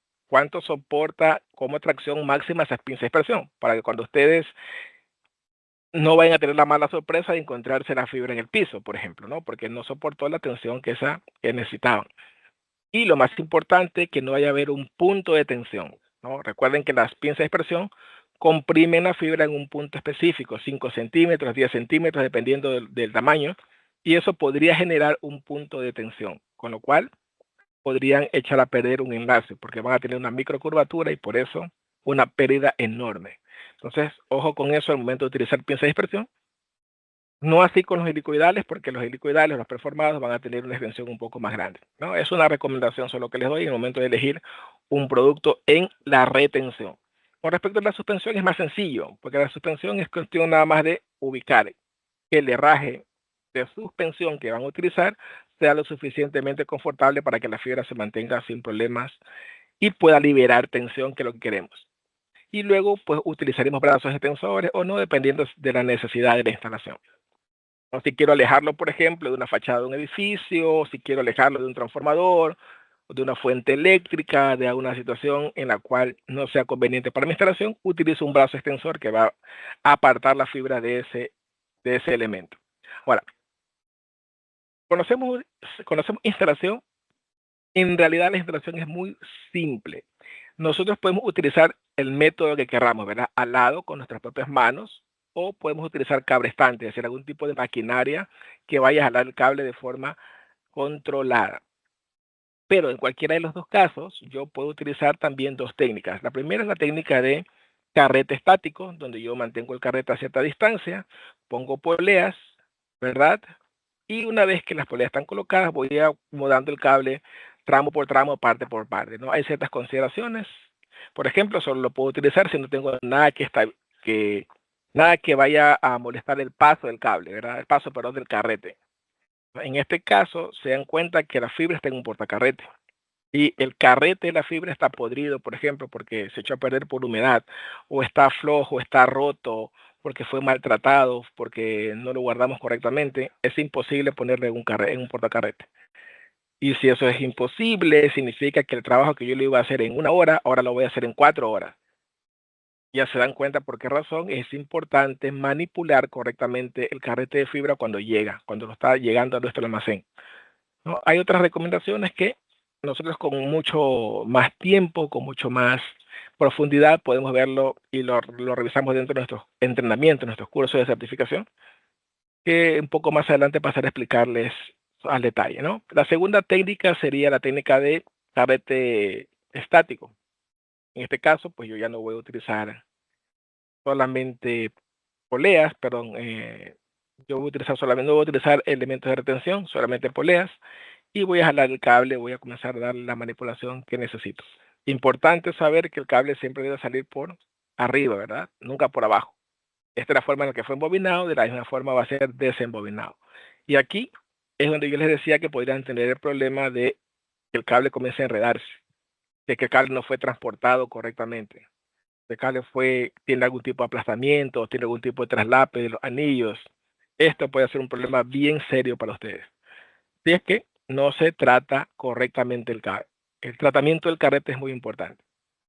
como tracción máxima esa pinza de dispersión, para que cuando ustedes no vayan a tener la mala sorpresa de encontrarse la fibra en el piso, por ejemplo, ¿no? Porque no soportó la tensión que necesitaban. Y lo más importante, que no vaya a haber un punto de tensión, ¿no? Recuerden que las pinzas de dispersión comprimen la fibra en un punto específico, 5 centímetros, 10 centímetros, dependiendo del tamaño, y eso podría generar un punto de tensión, con lo cual podrían echar a perder un enlace, porque van a tener una microcurvatura y por eso una pérdida enorme. Entonces, ojo con eso al momento de utilizar pinzas de dispersión. No así con los helicoidales, porque los helicoidales, los preformados, van a tener una extensión un poco más grande, ¿no? Es una recomendación solo que les doy en el momento de elegir un producto en la retención. Con respecto a la suspensión es más sencillo, porque la suspensión es cuestión nada más de ubicar que el herraje de suspensión que van a utilizar sea lo suficientemente confortable para que la fibra se mantenga sin problemas y pueda liberar tensión, que es lo que queremos. Y luego, pues, utilizaremos brazos extensores o no, dependiendo de la necesidad de la instalación. O si quiero alejarlo, por ejemplo, de una fachada de un edificio, o si quiero alejarlo de un transformador, o de una fuente eléctrica, de alguna situación en la cual no sea conveniente para mi instalación, utilizo un brazo extensor que va a apartar la fibra de ese elemento. Ahora, conocemos, conocemos instalación. En realidad la instalación es muy simple. Nosotros podemos utilizar el método que queramos, ¿verdad? Al lado con nuestras propias manos, o podemos utilizar cable estante, es decir, algún tipo de maquinaria que vaya a jalar el cable de forma controlada. Pero en cualquiera de los dos casos, yo puedo utilizar también dos técnicas. La primera es la técnica de carrete estático, donde yo mantengo el carrete a cierta distancia, pongo poleas, ¿verdad? Y una vez que las poleas están colocadas, voy acomodando el cable tramo por tramo, parte por parte, ¿no? Hay ciertas consideraciones. Por ejemplo, solo lo puedo utilizar si no tengo nada que vaya a molestar el paso del cable, ¿verdad? El paso, perdón, del carrete. En este caso, se dan cuenta que la fibra está en un portacarrete y el carrete de la fibra está podrido, por ejemplo, porque se echó a perder por humedad, o está flojo, está roto, porque fue maltratado, porque no lo guardamos correctamente. Es imposible ponerle en un portacarrete. Y si eso es imposible, significa que el trabajo que yo le iba a hacer en una hora, ahora lo voy a hacer en 4 horas. Ya se dan cuenta por qué razón es importante manipular correctamente el carrete de fibra cuando lo está llegando a nuestro almacén, ¿no? Hay otras recomendaciones que nosotros con mucho más tiempo, con mucho más profundidad, podemos verlo y lo revisamos dentro de nuestros entrenamientos, nuestros cursos de certificación, que un poco más adelante pasaré a explicarles al detalle, ¿no? La segunda técnica sería la técnica de carrete estático. En este caso, pues yo ya no voy a utilizar solamente poleas, perdón, yo voy a utilizar solamente, no voy a utilizar elementos de retención, solamente poleas, y voy a jalar el cable, voy a comenzar a dar la manipulación que necesito. Importante saber que el cable siempre debe salir por arriba, ¿verdad? Nunca por abajo. Esta es la forma en la que fue embobinado, de la misma forma va a ser desembobinado. Y aquí es donde yo les decía que podrían tener el problema de que el cable comience a enredarse, de que el cable no fue transportado correctamente. El cable tiene algún tipo de aplastamiento, tiene algún tipo de traslape de los anillos. Esto puede ser un problema bien serio para ustedes. Si es que no se trata correctamente el cable. El tratamiento del carrete es muy importante.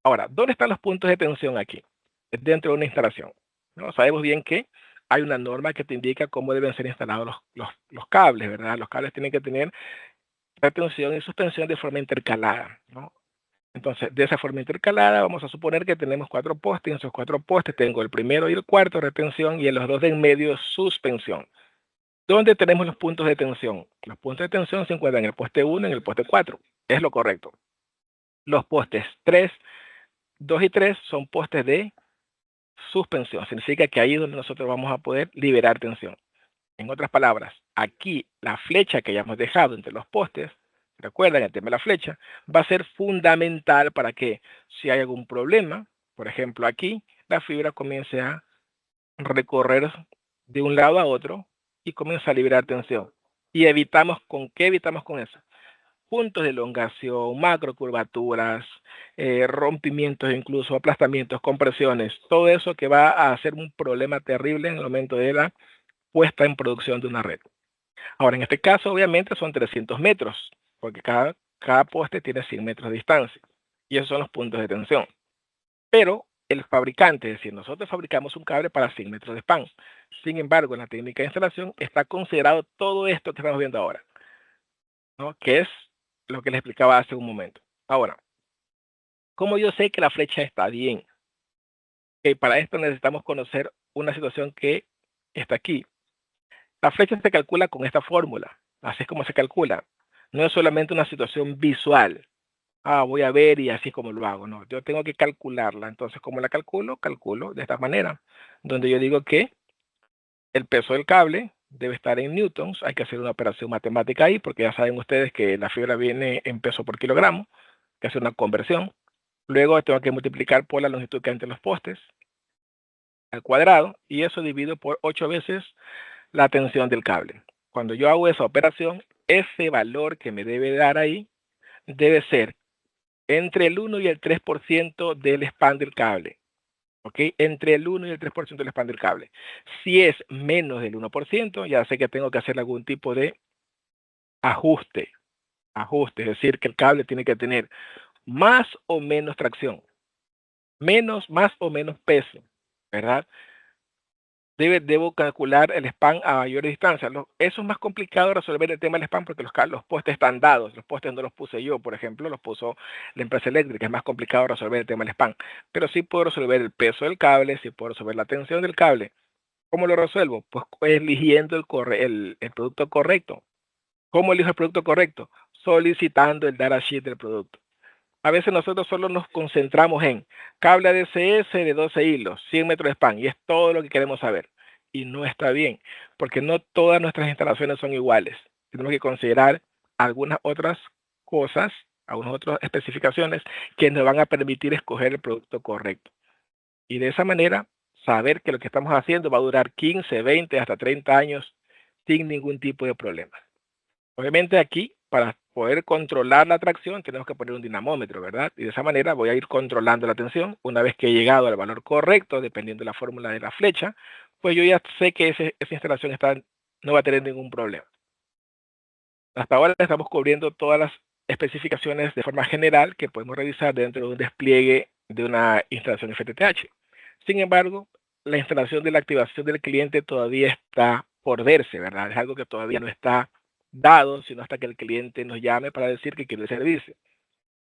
Ahora, ¿dónde están los puntos de tensión aquí? Es dentro de una instalación, ¿no? Sabemos bien que hay una norma que te indica cómo deben ser instalados los cables, ¿verdad? Los cables tienen que tener retención y suspensión de forma intercalada, ¿no? Entonces, de esa forma intercalada, vamos a suponer que tenemos 4 postes. En esos 4 postes tengo el primero y el cuarto retención y en los dos de en medio suspensión. ¿Dónde tenemos los puntos de tensión? Los puntos de tensión se encuentran en el poste 1 y en el poste 4. Es lo correcto. Los postes 3, 2 y 3 son postes de suspensión. Significa que ahí es donde nosotros vamos a poder liberar tensión. En otras palabras, aquí la flecha que hayamos dejado entre los postes, recuerden el tema de la flecha, va a ser fundamental para que si hay algún problema, por ejemplo aquí, la fibra comience a recorrer de un lado a otro y comienza a liberar tensión. Y evitamos, ¿con qué evitamos con eso? Puntos de elongación, macrocurvaturas, rompimientos, incluso aplastamientos, compresiones, todo eso que va a ser un problema terrible en el momento de la puesta en producción de una red. Ahora, en este caso, obviamente, son 300 metros, porque cada poste tiene 100 metros de distancia, y esos son los puntos de tensión. Pero el fabricante, es decir, nosotros fabricamos un cable para 100 metros de span. Sin embargo, en la técnica de instalación está considerado todo esto que estamos viendo ahora, ¿no? Que es lo que les explicaba hace un momento. Ahora, ¿cómo yo sé que la flecha está bien? Para esto necesitamos conocer una situación que está aquí. La flecha se calcula con esta fórmula, así es como se calcula. No es solamente una situación visual. Voy a ver y así es como lo hago. No, yo tengo que calcularla. Entonces, ¿cómo la calculo? Calculo de esta manera, donde yo digo que el peso del cable debe estar en newtons. Hay que hacer una operación matemática ahí, porque ya saben ustedes que la fibra viene en peso por kilogramo, que hace una conversión. Luego tengo que multiplicar por la longitud que hay entre los postes al cuadrado, y eso divido por 8 veces la tensión del cable. Cuando yo hago esa operación, ese valor que me debe dar ahí debe ser entre el 1 y el 3% del span del cable. ¿Ok? Entre el 1 y el 3% del span del cable. Si es menos del 1%, ya sé que tengo que hacer algún tipo de ajuste. Ajuste, es decir, que el cable tiene que tener más o menos tracción, más o menos peso, ¿verdad? Debo calcular el span a mayor distancia. Eso es más complicado resolver el tema del span porque los postes están dados. Los postes no los puse yo, por ejemplo, los puso la empresa eléctrica. Es más complicado resolver el tema del span. Pero sí puedo resolver el peso del cable, sí puedo resolver la tensión del cable. ¿Cómo lo resuelvo? Pues eligiendo el producto correcto. ¿Cómo elijo el producto correcto? Solicitando el datasheet del producto. A veces nosotros solo nos concentramos en cable ADCS de 12 hilos, 100 metros de span, y es todo lo que queremos saber. Y no está bien, porque no todas nuestras instalaciones son iguales. Tenemos que considerar algunas otras cosas, algunas otras especificaciones que nos van a permitir escoger el producto correcto. Y de esa manera, saber que lo que estamos haciendo va a durar 15, 20, hasta 30 años sin ningún tipo de problema. Obviamente aquí, para poder controlar la tracción, tenemos que poner un dinamómetro, ¿verdad? Y de esa manera voy a ir controlando la tensión. Una vez que he llegado al valor correcto, dependiendo de la fórmula de la flecha, pues yo ya sé que esa instalación no va a tener ningún problema. Hasta ahora estamos cubriendo todas las especificaciones de forma general que podemos revisar dentro de un despliegue de una instalación FTTH. Sin embargo, la instalación de la activación del cliente todavía está por verse, ¿verdad? Es algo que todavía no está dado, sino hasta que el cliente nos llame para decir que quiere el servicio.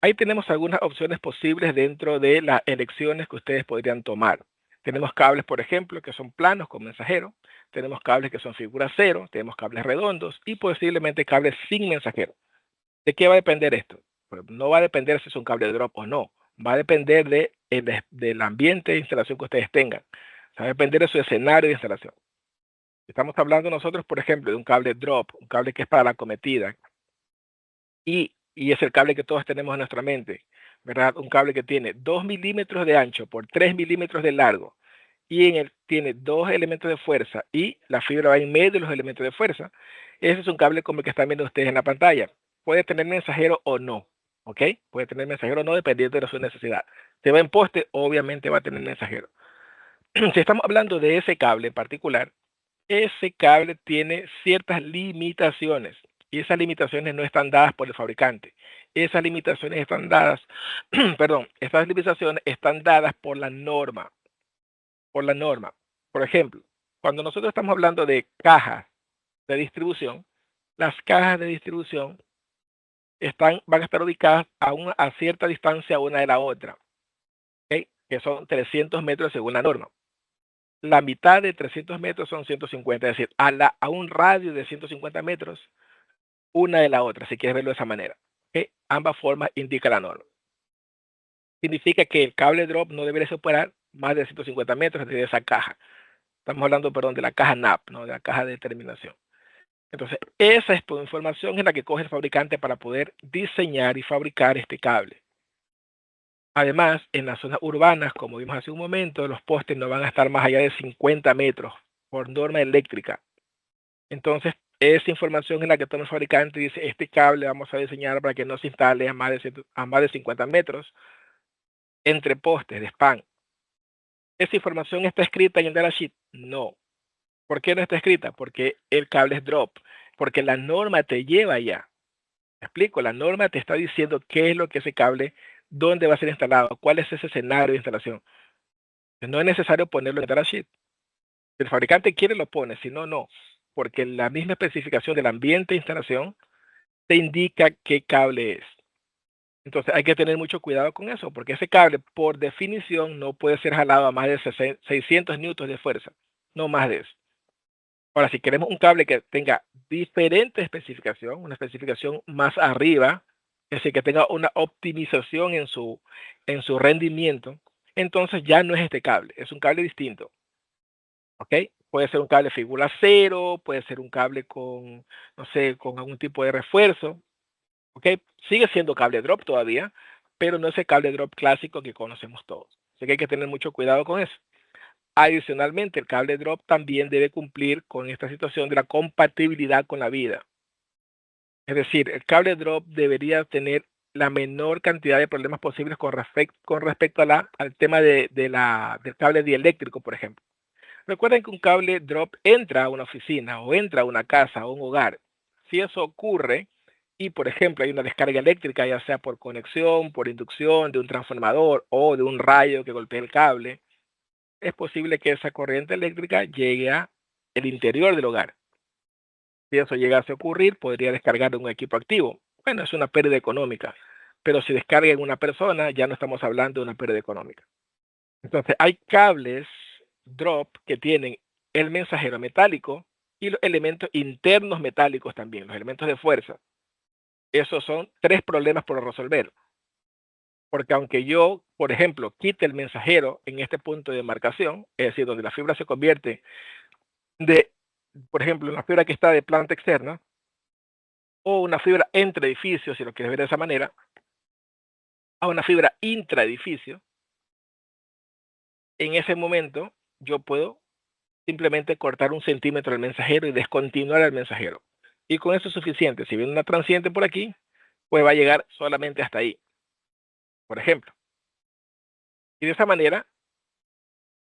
Ahí tenemos algunas opciones posibles dentro de las elecciones que ustedes podrían tomar. Tenemos cables, por ejemplo, que son planos con mensajero. Tenemos cables que son figura cero. Tenemos cables redondos y posiblemente cables sin mensajero. ¿De qué va a depender esto? Pues no va a depender si es un cable de drop o no. Va a depender del ambiente de instalación que ustedes tengan. Va a depender de su escenario de instalación. Estamos hablando nosotros, por ejemplo, de un cable drop, un cable que es para la cometida, y es el cable que todos tenemos en nuestra mente, ¿verdad? Un cable que tiene 2 milímetros de ancho por 3 milímetros de largo, y tiene 2 elementos de fuerza, y la fibra va en medio de los elementos de fuerza. Ese es un cable como el que están viendo ustedes en la pantalla. Puede tener mensajero o no, ¿ok? Puede tener mensajero o no, dependiendo de su necesidad. Si va en poste, obviamente va a tener mensajero. Si estamos hablando de ese cable en particular, ese cable tiene ciertas limitaciones, y esas limitaciones no están dadas por el fabricante. Esas limitaciones están dadas, perdón, estas limitaciones están dadas por la norma, por la norma. Por ejemplo, cuando nosotros estamos hablando de cajas de distribución, las cajas de distribución van a estar ubicadas a cierta distancia una de la otra, ¿ok? Que son 300 metros según la norma. la mitad de 300 metros son 150, es decir, a un radio de 150 metros, una de la otra, si quieres verlo de esa manera. ¿Okay? Ambas formas indica la norma. Significa que el cable drop no debería superar más de 150 metros de esa caja. Estamos hablando, perdón, de la caja NAP, ¿no? De la caja de determinación. Entonces, esa información es la que coge el fabricante para poder diseñar y fabricar este cable. Además, en las zonas urbanas, como vimos hace un momento, los postes no van a estar más allá de 50 metros por norma eléctrica. Entonces, esa información es la que toma el fabricante y dice, este cable vamos a diseñar para que no se instale a más de 50 metros entre postes de span. ¿Esa información está escrita en el datasheet? No. ¿Por qué no está escrita? Porque el cable es drop, porque la norma te lleva allá. ¿Me explico? La norma te está diciendo qué es lo que ese cable, dónde va a ser instalado, cuál es ese escenario de instalación. No es necesario ponerlo en el datasheet. Si el fabricante quiere, lo pone, si no, no. Porque la misma especificación del ambiente de instalación te indica qué cable es. Entonces hay que tener mucho cuidado con eso, porque ese cable, por definición, no puede ser jalado a más de 600 newtons de fuerza, no más de eso. Ahora, si queremos un cable que tenga diferente especificación, una especificación más arriba, es decir, que tenga una optimización en su rendimiento, entonces ya no es este cable, es un cable distinto. ¿Ok? Puede ser un cable figura cero, puede ser un cable con, no sé, con algún tipo de refuerzo. ¿Ok? Sigue siendo cable drop todavía, pero no es el cable drop clásico que conocemos todos. Así que hay que tener mucho cuidado con eso. Adicionalmente, el cable drop también debe cumplir con esta situación de la compatibilidad con la vida. Es decir, el cable drop debería tener la menor cantidad de problemas posibles con respecto al tema del cable dieléctrico, por ejemplo. Recuerden que un cable drop entra a una oficina o entra a una casa o un hogar. Si eso ocurre y, por ejemplo, hay una descarga eléctrica, ya sea por conexión, por inducción de un transformador o de un rayo que golpee el cable, es posible que esa corriente eléctrica llegue al interior del hogar. Si eso llegase a ocurrir, podría descargar un equipo activo. Bueno, es una pérdida económica, pero si descarga en una persona, ya no estamos hablando de una pérdida económica. Entonces, hay cables drop que tienen el mensajero metálico y los elementos internos metálicos también, los elementos de fuerza. Esos son tres problemas por resolver. Porque aunque yo, por ejemplo, quite el mensajero en este punto de marcación, es decir, donde la fibra se convierte de, por ejemplo, una fibra que está de planta externa o una fibra entre edificios, si lo quieres ver de esa manera, a una fibra intraedificio, en ese momento yo puedo simplemente cortar 1 centímetro del mensajero y descontinuar el mensajero. Y con eso es suficiente. Si viene una transiente por aquí, pues va a llegar solamente hasta ahí, por ejemplo. Y de esa manera,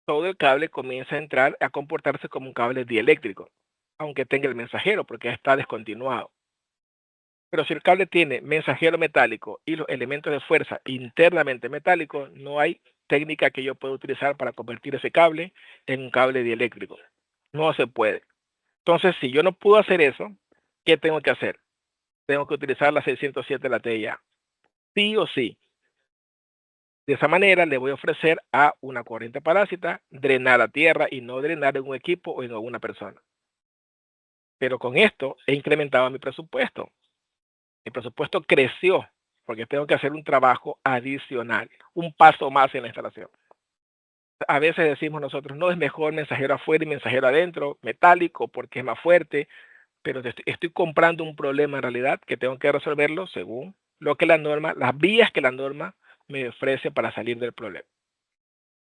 todo el cable comienza a entrar a comportarse como un cable dieléctrico, aunque tenga el mensajero, porque ya está descontinuado. Pero si el cable tiene mensajero metálico y los elementos de fuerza internamente metálicos, no hay técnica que yo pueda utilizar para convertir ese cable en un cable dieléctrico. No se puede. Entonces, si yo no puedo hacer eso, ¿qué tengo que hacer? Tengo que utilizar la 607 de la TIA. Sí o sí. De esa manera le voy a ofrecer a una corriente parásita drenar a tierra y no drenar en un equipo o en alguna persona. Pero con esto he incrementado mi presupuesto. Mi presupuesto creció porque tengo que hacer un trabajo adicional, un paso más en la instalación. A veces decimos nosotros, no es mejor mensajero afuera y mensajero adentro, metálico, porque es más fuerte, pero estoy comprando un problema en realidad que tengo que resolverlo según lo que la norma, las vías que la norma me ofrece para salir del problema.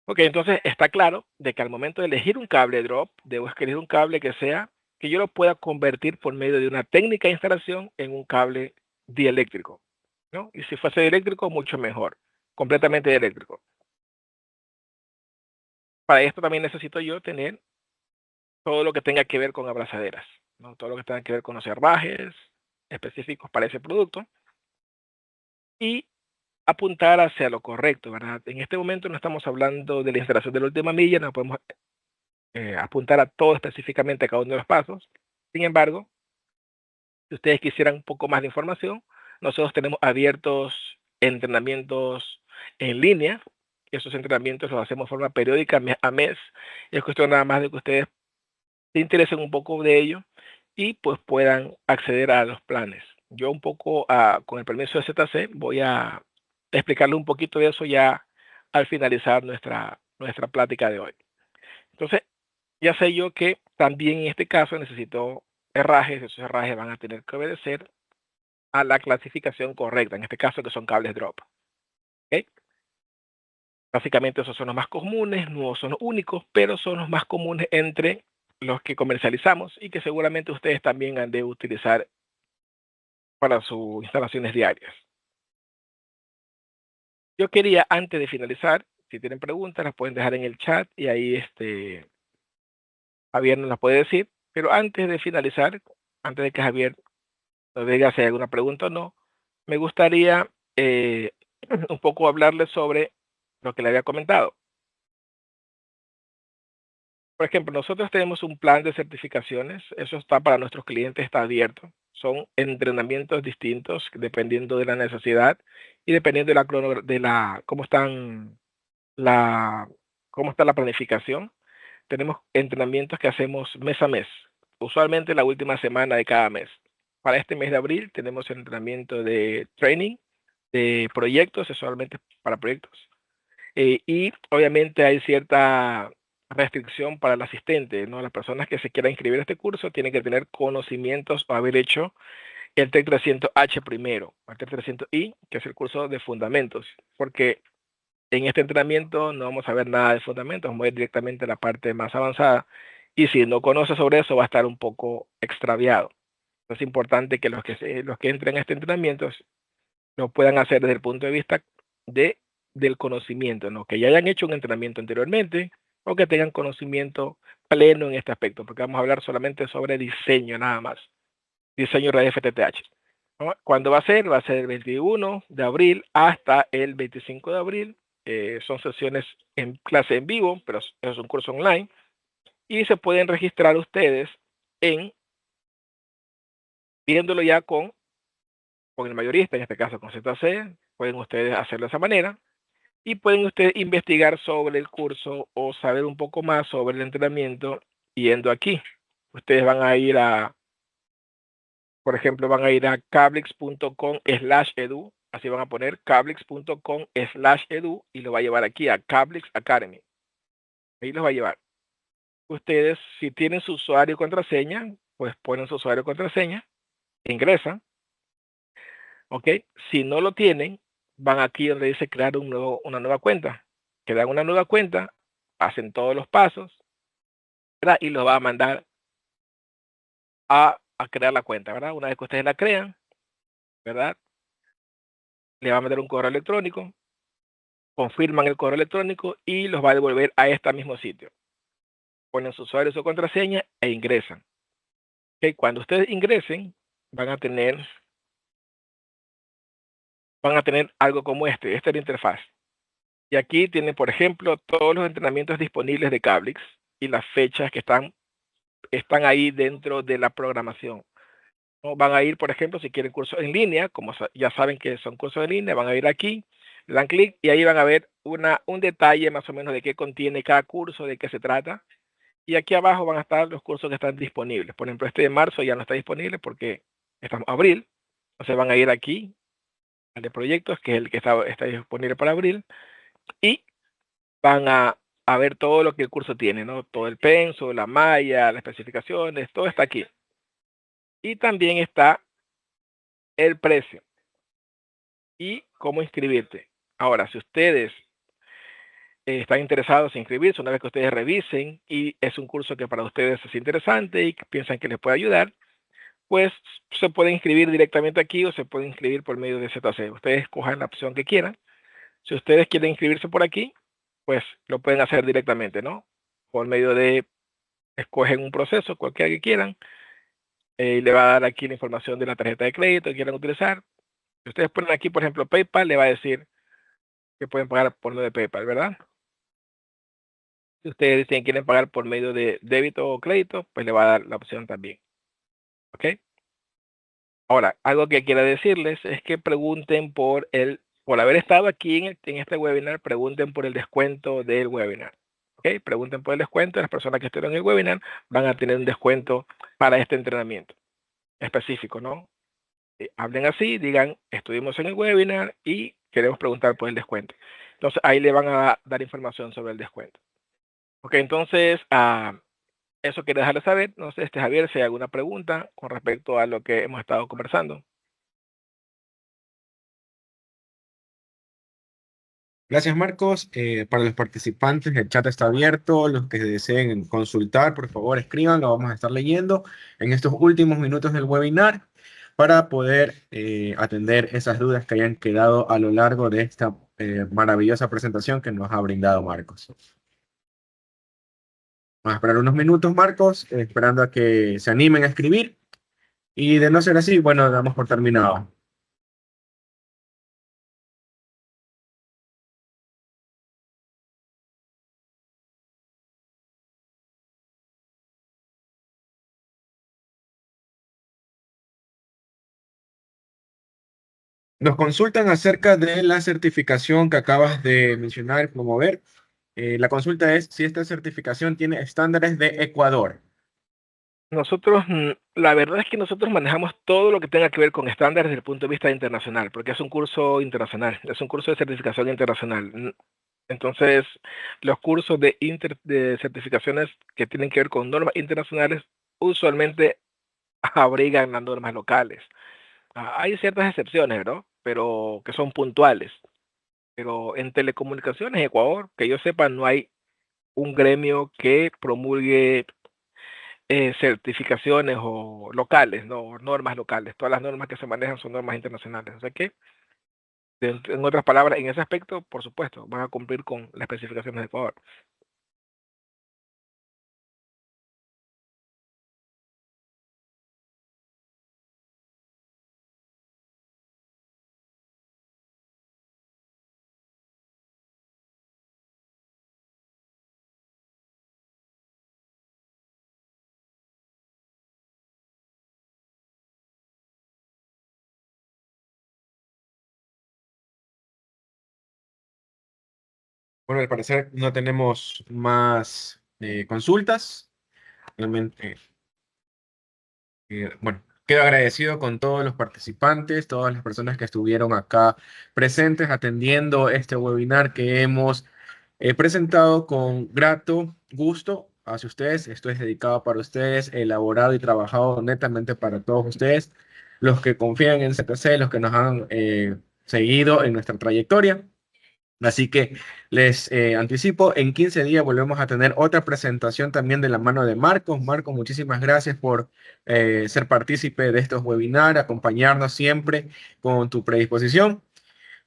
Ok, entonces está claro de que al momento de elegir un cable drop, debo escoger un cable que yo lo pueda convertir por medio de una técnica de instalación en un cable dieléctrico, ¿no? Y si fuese dieléctrico, mucho mejor, completamente dieléctrico. Para esto también necesito yo tener todo lo que tenga que ver con abrazaderas, ¿no? Todo lo que tenga que ver con los herrajes específicos para ese producto y apuntar hacia lo correcto, ¿verdad? En este momento no estamos hablando de la instalación de la última milla, no podemos apuntar a todo específicamente a cada uno de los pasos. Sin embargo, si ustedes quisieran un poco más de información, nosotros tenemos abiertos entrenamientos en línea Esos entrenamientos los hacemos de forma periódica, mes a mes. Es cuestión nada más de que ustedes se interesen un poco de ello y pues puedan acceder a los planes. Yo un poco, con el permiso de ZC, voy a explicarle un poquito de eso ya al finalizar nuestra plática de hoy. Entonces, ya sé yo que también en este caso necesito herrajes, esos herrajes van a tener que obedecer a la clasificación correcta, en este caso que son cables drop. ¿Ok? Básicamente esos son los más comunes, no son los únicos, pero son los más comunes entre los que comercializamos y que seguramente ustedes también han de utilizar para sus instalaciones diarias. Yo quería, antes de finalizar, si tienen preguntas, las pueden dejar en el chat y ahí Javier nos las puede decir. Pero antes de finalizar, antes de que Javier nos diga si hay alguna pregunta o no, me gustaría un poco hablarles sobre lo que le había comentado. Por ejemplo, nosotros tenemos un plan de certificaciones, eso está para nuestros clientes, está abierto. Son entrenamientos distintos dependiendo de la necesidad y dependiendo la, cómo está la planificación. Tenemos entrenamientos que hacemos mes a mes, usualmente la última semana de cada mes. Para este mes de abril tenemos el entrenamiento de training, de proyectos, usualmente para proyectos. Y obviamente hay cierta restricción para el asistente, ¿no? Las personas que se quieran inscribir a este curso tienen que tener conocimientos o haber hecho el TEC 300H primero, el TEC 300I, que es el curso de fundamentos, porque en este entrenamiento no vamos a ver nada de fundamentos, vamos a ir directamente a la parte más avanzada, y si no conoce sobre eso va a estar un poco extraviado. Es importante que los que entren a este entrenamiento lo puedan hacer desde el punto de vista de, del conocimiento, ¿no? Que ya hayan hecho un entrenamiento anteriormente o que tengan conocimiento pleno en este aspecto, porque vamos a hablar solamente sobre diseño nada más, diseño de FTTH. ¿No? ¿Cuándo va a ser? Va a ser el 21 de abril hasta el 25 de abril. Son sesiones en clase en vivo, pero es un curso online y se pueden registrar ustedes en viéndolo ya con el mayorista, en este caso con ZC, pueden ustedes hacerlo de esa manera y pueden ustedes investigar sobre el curso o saber un poco más sobre el entrenamiento yendo aquí. Ustedes van a ir por ejemplo, van a ir a cablix.com/edu, así van a poner cablix.com/edu y lo va a llevar aquí a Cablix Academy. Ahí los va a llevar. Ustedes, si tienen su usuario y contraseña, pues ponen su usuario y contraseña, ingresan, ¿ok? Si no lo tienen, van aquí donde dice crear una nueva cuenta. Crean una nueva cuenta, hacen todos los pasos, ¿verdad? Y los va a mandar a crear la cuenta, ¿verdad? Una vez que ustedes la crean, ¿verdad? Le va a mandar un correo electrónico, confirman el correo electrónico y los va a devolver a este mismo sitio. Ponen su usuario y su contraseña e ingresan. ¿Okay? Cuando ustedes ingresen, van a tener algo como esta es la interfaz. Y aquí tienen, por ejemplo, todos los entrenamientos disponibles de Cablix y las fechas que están ahí dentro de la programación. ¿No? Van a ir, por ejemplo, si quieren cursos en línea, como ya saben que son cursos en línea, van a ir aquí, le dan clic y ahí van a ver un detalle más o menos de qué contiene cada curso, de qué se trata. Y aquí abajo van a estar los cursos que están disponibles. Por ejemplo, este de marzo ya no está disponible porque estamos en abril. Entonces van a ir aquí al de proyectos, que es el que está disponible para abril, y van a ver todo lo que el curso tiene, ¿no? Todo el penso, la malla, las especificaciones, todo está aquí. Y también está el precio y cómo inscribirte. Ahora, si ustedes están interesados en inscribirse, una vez que ustedes revisen y es un curso que para ustedes es interesante y que piensan que les puede ayudar, pues se pueden inscribir directamente aquí o se pueden inscribir por medio de ZC. Ustedes escojan la opción que quieran. Si ustedes quieren inscribirse por aquí, pues lo pueden hacer directamente, ¿no? Por medio de, escogen un proceso, cualquiera que quieran, y le va a dar aquí la información de la tarjeta de crédito que quieran utilizar. Si ustedes ponen aquí, por ejemplo, PayPal, le va a decir que pueden pagar por medio de PayPal, ¿verdad? Si ustedes dicen que quieren pagar por medio de débito o crédito, pues le va a dar la opción también. ¿Ok? Ahora, algo que quiero decirles es que pregunten por el por haber estado aquí en este webinar, pregunten por el descuento del webinar. ¿Ok? Pregunten por el descuento. Las personas que estuvieron en el webinar van a tener un descuento para este entrenamiento específico, ¿no? Hablen así, digan, estuvimos en el webinar y queremos preguntar por el descuento. Entonces, ahí le van a dar información sobre el descuento. Ok, entonces, eso quería dejarles saber. No sé, Javier, si hay alguna pregunta con respecto a lo que hemos estado conversando. Gracias, Marcos. Para los participantes, el chat está abierto. Los que deseen consultar, por favor, escriban, lo vamos a estar leyendo en estos últimos minutos del webinar para poder atender esas dudas que hayan quedado a lo largo de esta maravillosa presentación que nos ha brindado Marcos. Vamos a esperar unos minutos, Marcos, esperando a que se animen a escribir. Y de no ser así, bueno, damos por terminado. Nos consultan acerca de la certificación que acabas de mencionar y promover. La consulta es si esta certificación tiene estándares de Ecuador. Nosotros, la verdad es que nosotros manejamos todo lo que tenga que ver con estándares desde el punto de vista internacional, porque es un curso internacional, es un curso de certificación internacional. Entonces, los cursos de certificaciones que tienen que ver con normas internacionales usualmente abrigan las normas locales. Hay ciertas excepciones, ¿no? Pero que son puntuales. Pero en telecomunicaciones, Ecuador, que yo sepa, no hay un gremio que promulgue certificaciones o locales, no normas locales. Todas las normas que se manejan son normas internacionales. O sea que, en otras palabras, en ese aspecto, por supuesto, van a cumplir con las especificaciones de Ecuador. Bueno, al parecer no tenemos más consultas. Realmente, bueno, quedo agradecido con todos los participantes, todas las personas que estuvieron acá presentes atendiendo este webinar que hemos presentado con grato gusto hacia ustedes. Esto es dedicado para ustedes, elaborado y trabajado netamente para todos ustedes, los que confían en CTC, los que nos han seguido en nuestra trayectoria. Así que les anticipo, en 15 días volvemos a tener otra presentación también de la mano de Marcos. Marcos, muchísimas gracias por ser partícipe de estos webinars, acompañarnos siempre con tu predisposición.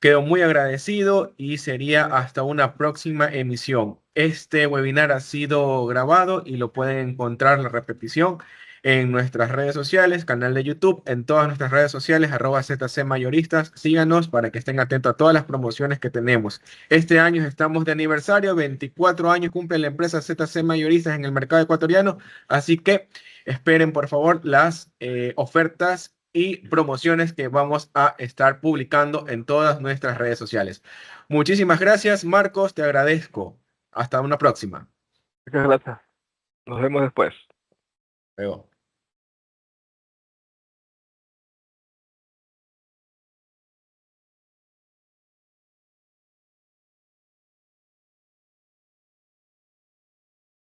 Quedo muy agradecido y sería hasta una próxima emisión. Este webinar ha sido grabado y lo pueden encontrar la repetición en nuestras redes sociales, canal de YouTube, en todas nuestras redes sociales, @ZC Mayoristas. Síganos para que estén atentos a todas las promociones que tenemos. Este año estamos de aniversario, 24 años cumple la empresa ZC Mayoristas en el mercado ecuatoriano, así que esperen por favor las ofertas y promociones que vamos a estar publicando en todas nuestras redes sociales. Muchísimas gracias, Marcos, te agradezco. Hasta una próxima. Muchas gracias. Nos vemos después. Luego.